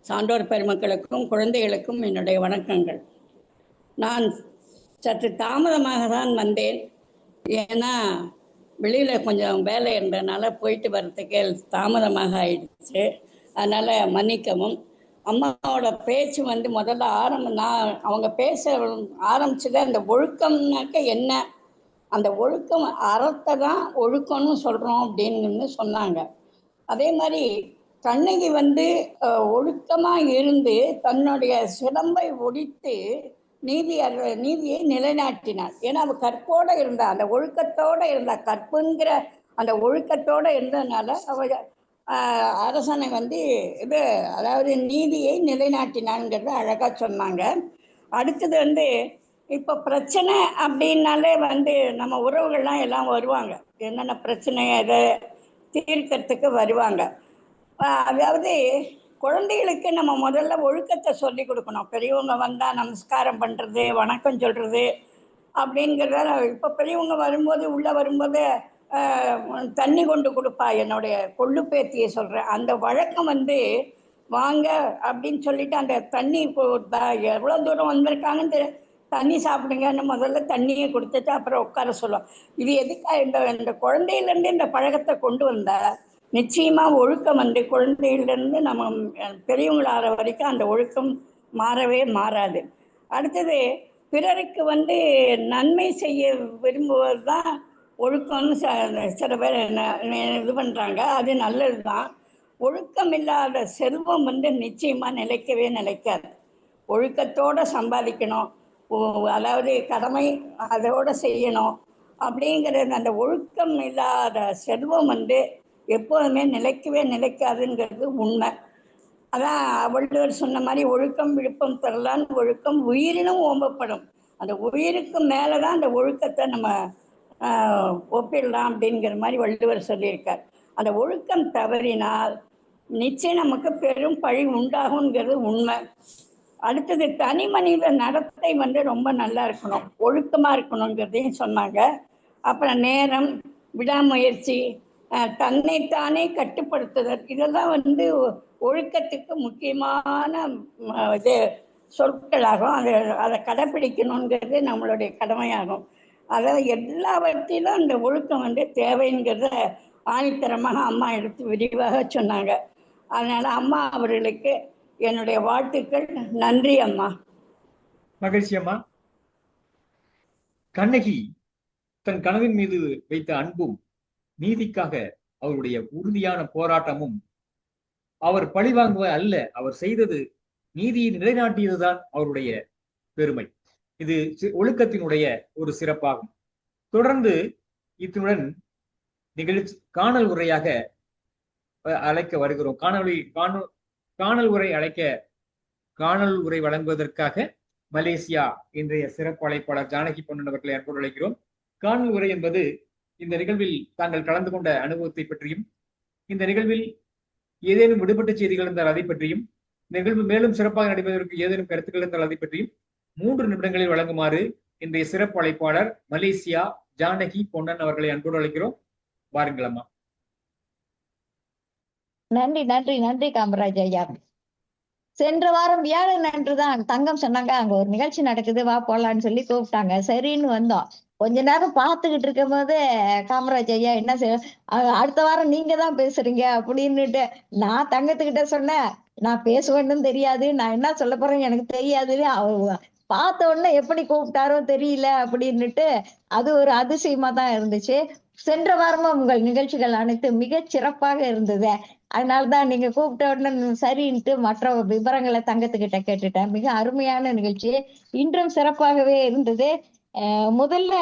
S5: சான்றோர் பெருமக்களுக்கும் குழந்தைகளுக்கும் என்னுடைய வணக்கங்கள். நான் சற்று தாமதமாக தான் வந்தேன். ஏன்னா வெளியில் கொஞ்சம் வேலை இருந்ததுனால போயிட்டு வர்றதுக்கே தாமதமாக ஆயிடுச்சு. அதனால் மன்னிக்கவும். அம்மாவோட பேச்சு முதல்ல நான் அவங்க பேச ஆரம்பிச்சது அந்த ஒழுக்கம்னாக்க என்ன, அந்த ஒழுக்கம் அறத்தை தான் ஒழுக்கம்னு சொல்கிறோம் அப்படின்னு சொன்னாங்க. அதே மாதிரி கண்ணகி ஒழுக்கமாக இருந்து தன்னுடைய சிலம்பை ஒடித்து நீதியை நிலைநாட்டினார். ஏன்னா அவள் கற்போடு இருந்தா, அந்த ஒழுக்கத்தோடு இருந்தா, கற்புங்கிற அந்த ஒழுக்கத்தோடு இருந்ததுனால அவள் அரசனை அதாவது நீதியை நிலைநாட்டினான்ங்கிறத அழகாக சொன்னாங்க. அடுத்தது இப்போ பிரச்சனை அப்படின்னாலே நம்ம உறவுகள்லாம் எல்லாம் வருவாங்க. என்னென்ன பிரச்சனை அதை தீர்க்கறதுக்கு வருவாங்க. அதாவது குழந்தைகளுக்கு நம்ம முதல்ல ஒழுக்கத்தை சொல்லி கொடுக்கணும். பெரியவங்க வந்தால் நமஸ்காரம் பண்ணுறது, வணக்கம் சொல்கிறது அப்படிங்கிறத. இப்போ பெரியவங்க வரும்போது உள்ளே வரும்போது தண்ணி கொண்டு கொடுப்பா, என்னுடைய கொள்ளு பேத்தியை சொல்கிறேன். அந்த வழக்கம் வாங்க அப்படின்னு சொல்லிட்டு அந்த தண்ணி எவ்வளோ தூரம் வந்திருக்காங்கன்னு தண்ணி சாப்பிடுங்கன்னு முதல்ல தண்ணியை கொடுத்துட்டு அப்புறம் உட்கார சொல்லுவோம். இது எதுக்காக இந்த குழந்தையிலேருந்து இந்த பழக்கத்தை கொண்டு வந்தால் நிச்சயமாக ஒழுக்கம் குழந்தையிலேருந்து நம்ம பெரியவங்களாகிற வரைக்கும் அந்த ஒழுக்கம் மாறவே மாறாது. அடுத்தது பிறருக்கு நன்மை செய்ய விரும்புவது தான் ஒழுக்கம்னு சில பேர் இது பண்ணுறாங்க. அது நல்லது தான். ஒழுக்கம் இல்லாத செல்வம் நிச்சயமாக நிலைக்கவே நிலைக்காது. ஒழுக்கத்தோடு சம்பாதிக்கணும், அதாவது கடமை அதோடு செய்யணும் அப்படிங்கிறது. அந்த ஒழுக்கம் இல்லாத செல்வம் எப்போதுமே நிலைக்கவே நிலைக்காதுங்கிறது உண்மை. அதான் வள்ளுவர் சொன்ன மாதிரி ஒழுக்கம் விழுப்பம் தரலான் ஒழுக்கம் உயிரினும் ஓம்பப்படும். அந்த உயிருக்கு மேலே தான் அந்த ஒழுக்கத்தை நம்ம ஒப்பிடலாம் அப்படிங்கிற மாதிரி வள்ளுவர் சொல்லியிருக்கார். அந்த ஒழுக்கம் தவறினால் நிச்சயம் நமக்கு பெரும் பழி உண்டாகுங்கிறது உண்மை. அடுத்தது தனி மனித நடத்தை ரொம்ப நல்லா இருக்கணும், ஒழுக்கமாக இருக்கணுங்கிறதையும் சொன்னாங்க. அப்புறம் நேரம், விடாமுயற்சி, தன்னைத்தானே கட்டுப்படுத்துதல், இதெல்லாம் ஒழுக்கத்துக்கு முக்கியமான இது சொற்களாகும். அதை கடைப்பிடிக்கணுங்கிறது நம்மளுடைய கடமையாகும். அதாவது எல்லாவற்றிலும் அந்த ஒழுக்கம் தேவைங்கிறத ஆணித்தரமாக அம்மா எடுத்து விரிவாக சொன்னாங்க. அதனால அம்மா அவர்களுக்கு என்னுடைய வாழ்த்துக்கள். நன்றி அம்மா.
S3: மகிழ்ச்சி அம்மா. கண்ணகி தன் கணவன் மீது வைத்த அன்பும் நீதிக்காக அவருடைய உறுதியான போராட்டமும், அவர் பழிவாங்குவ அல்ல, அவர் செய்தது நீதியை நிலைநாட்டியதுதான் அவருடைய பெருமை. இது ஒழுக்கத்தினுடைய ஒரு சிறப்பாகும். தொடர்ந்து இத்துடன் நிகழ்ச்சி காணல் உரையாக அழைக்க வருகிறோம். காணல் உரை வழங்குவதற்காக மலேசியா இன்றைய சிறப்பு அழைப்பாளர் ஜானகி பொன்னன் அவர்களை அன்போடு அழைக்கிறோம். காணல் உரை என்பது இந்த நிகழ்வில் தாங்கள் கலந்து கொண்ட அனுபவத்தை பற்றியும், இந்த நிகழ்வில் ஏதேனும் விடுபட்ட செய்திகள் இருந்தால் அதை பற்றியும், நிகழ்வு மேலும் சிறப்பாக நடைபெறுவதற்கு ஏதேனும் கருத்துக்கள் இருந்தால் அதை பற்றியும் 3 நிமிடங்களில் வழங்குமாறு இன்றைய சிறப்பு அழைப்பாளர் மலேசியா ஜானகி பொன்னன் அவர்களை அன்போடு அழைக்கிறோம். வாருங்கள் அம்மா.
S1: நன்றி நன்றி நன்றி காமராஜ் ஐயா. சென்ற வாரம் வியாழன் அன்றுதான் தங்கம் சொன்னாங்க, அங்க ஒரு நிகழ்ச்சி நடக்குது, வா போலான்னு சொல்லி கூப்பிட்டாங்க. சரின்னு வந்தோம். கொஞ்ச நேரம் பார்த்துக்கிட்டு இருக்கும் போது காமராஜ் ஐயா என்ன அடுத்த வாரம் நீங்க தான் பேசுறீங்க அப்படின்னுட்டு நான் தங்கத்துக்கிட்ட சொன்னேன், நான் பேசுவேன்னு தெரியாது, நான் என்ன சொல்ல போறேன்னு எனக்கு தெரியாதுன்னு. அவர் பார்த்த உடனே எப்படி கூப்பிட்டாரோ தெரியல அப்படின்னுட்டு அது ஒரு அதிசயமா தான் இருந்துச்சு. சென்ற வாரமும் உங்கள் நிகழ்ச்சிகள் அனைத்து மிக சிறப்பாக இருந்தது. அதனாலதான் நீங்க கூப்பிட்ட உடனே சரின்ட்டு மற்ற விவரங்களை தங்கத்துக்கிட்ட கேட்டுட்டேன். மிக அருமையான நிகழ்ச்சி, இன்றும் சிறப்பாகவே இருந்தது. முதல்ல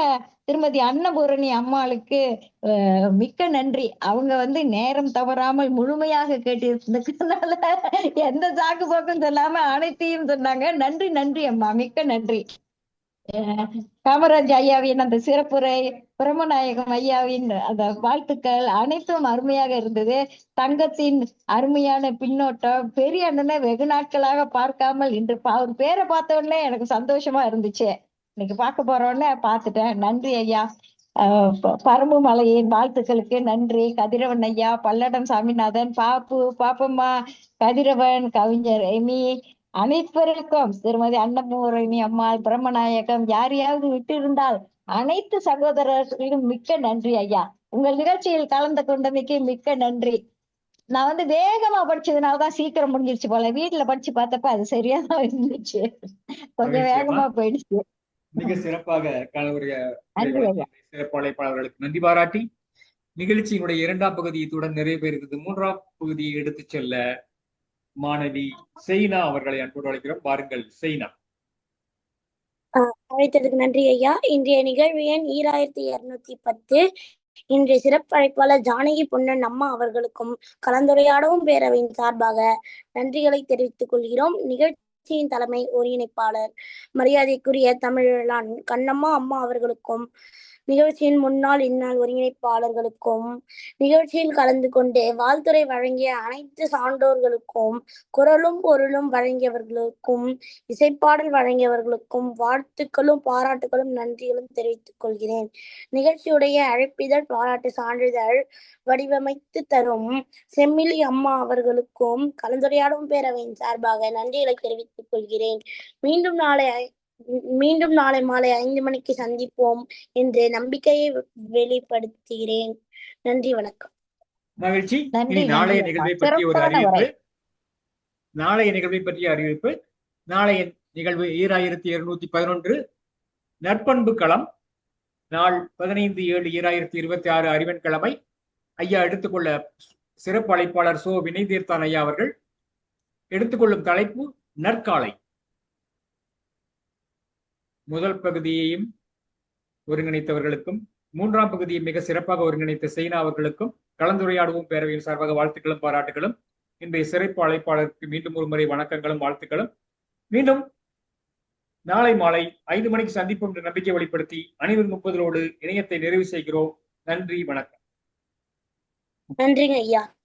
S1: திருமதி அன்னபூரணி அம்மாளுக்கு மிக்க நன்றி. அவங்க நேரம் தவறாமல் முழுமையாக கேட்டிருந்ததுனால எந்த சாக்கு போக்கும் சொல்லாம அனைத்தையும் சொன்னாங்க. நன்றி நன்றி அம்மா, மிக்க நன்றி. காமராஜ் ஐயாவின் அந்த சிறப்புரை, பிரம்மநாயகம் ஐயாவின் அந்த வாழ்த்துக்கள் அனைத்தும் அருமையாக இருந்தது. தங்கத்தின் அருமையான பின்னோட்டம், பெரிய அண்ணனை வெகு நாட்களாக பார்க்காமல் இன்று அவர் பேரை பார்த்த உடனே எனக்கு சந்தோஷமா இருந்துச்சு. இன்னைக்கு பார்க்க போறோன்னு பார்த்துட்டேன். நன்றி ஐயா. பரம்பு மலையின் வாழ்த்துக்களுக்கு நன்றி. கதிரவன் ஐயா, பல்லடம் சாமிநாதன், பாப்பம்மா, கதிரவன், கவிஞர் எமி, அனைவருக்கும் திருமதி அன்னபூரணி அம்மா, பிரம்மநாயகம், யாரையாவது விட்டு இருந்தால் அனைத்து சகோதரர்களுக்கும் மிக்க நன்றி ஐயா. உங்கள் நிகழ்ச்சியில் கலந்து கொண்டமைக்கு மிக்க நன்றி. நான் வேகமா படிச்சதுனாலதான் சீக்கிரம் முடிஞ்சிருச்சு போல. வீட்டுல படிச்சு பார்த்தப்ப அது சரியாதான் இருந்துச்சு, கொஞ்சம் வேகமா போயிடுச்சு.
S3: மிக சிறப்பாக சிறப்பு அழைப்பாளர்களுக்கு நன்றி பாராட்டி நிகழ்ச்சியினுடைய 2ஆம் பகுதி இத்துடன் நிறைவு பெறுகிறது. 3ஆம் பகுதியை எடுத்து செல்ல மாணவி செய்னா அவர்களை அன்போடு அழைக்கிறோம். பாருங்கள் செய்னா.
S4: அழைத்ததுக்கு நன்றி ஐயா. இன்றைய நிகழ்வு எண் 2210. இன்றைய சிறப்பு அழைப்பாளர் ஜானகி பொன்னன் அம்மா அவர்களுக்கும் கலந்துரையாடவும் பேரவையின் சார்பாக நன்றிகளை தெரிவித்துக் கொள்கிறோம். நிகழ்ச்சியின் தலைமை ஒருங்கிணைப்பாளர் மரியாதைக்குரிய தமிழான் கண்ணம்மா அம்மா அவர்களுக்கும், நிகழ்ச்சியின் முன்னாள் இந்நாள் ஒருங்கிணைப்பாளர்களுக்கும், நிகழ்ச்சியில் கலந்து கொண்டு வாழ்த்துரை வழங்கிய அனைத்து சான்றோர்களுக்கும், குரலும் பொருளும் வழங்கியவர்களுக்கும், இசைப்பாடல் வழங்கியவர்களுக்கும் வாழ்த்துக்களும் பாராட்டுகளும் நன்றிகளும் தெரிவித்துக் கொள்கிறேன். நிகழ்ச்சியுடைய அழைப்பிதழ் பாராட்டு சான்றிதழ் வடிவமைத்து தரும் செம்மிலி அம்மா அவர்களுக்கும் கலந்துரையாடும் பேரவையின் சார்பாக நன்றிகளை தெரிவித்துக் கொள்கிறேன். மீண்டும் நாளை மாலை 5 மணிக்கு சந்திப்போம் என்று நம்பிக்கையை வெளிப்படுத்துகிறேன். நன்றி, வணக்கம்.
S3: மகிழ்ச்சி. நாளைய நிகழ்வை பற்றிய ஒரு அறிவிப்பு. நாளைய நிகழ்வு 2211 நற்பண்பு களம், நாள் 15/7/2026 அறிவன் கிழமை. ஐயா எடுத்துக்கொள்ள சிறப்பு அழைப்பாளர் சோ வினய் தீர்த்தான் ஐயா அவர்கள். எடுத்துக்கொள்ளும் தலைப்பு நற்காலை. முதல் பகுதியையும் ஒருங்கிணைத்தவர்களுக்கும் 3ஆம் பகுதியை மிக சிறப்பாக ஒருங்கிணைத்த செய்னா அவர்களுக்கும் கலந்துரையாடுவோம் பேரவையின் சார்பாக வாழ்த்துக்களும் பாராட்டுகளும். இன்றைய சிறப்பு அழைப்பாளருக்கு மீண்டும் ஒரு முறை வணக்கங்களும் வாழ்த்துக்களும். மீண்டும் நாளை மாலை 5 மணிக்கு சந்திப்போம் என்ற நம்பிக்கை வெளிப்படுத்தி அனைவரும் 30 இணையத்தை நிறைவு செய்கிறோம். நன்றி, வணக்கம்.
S4: நன்றிங்க ஐயா.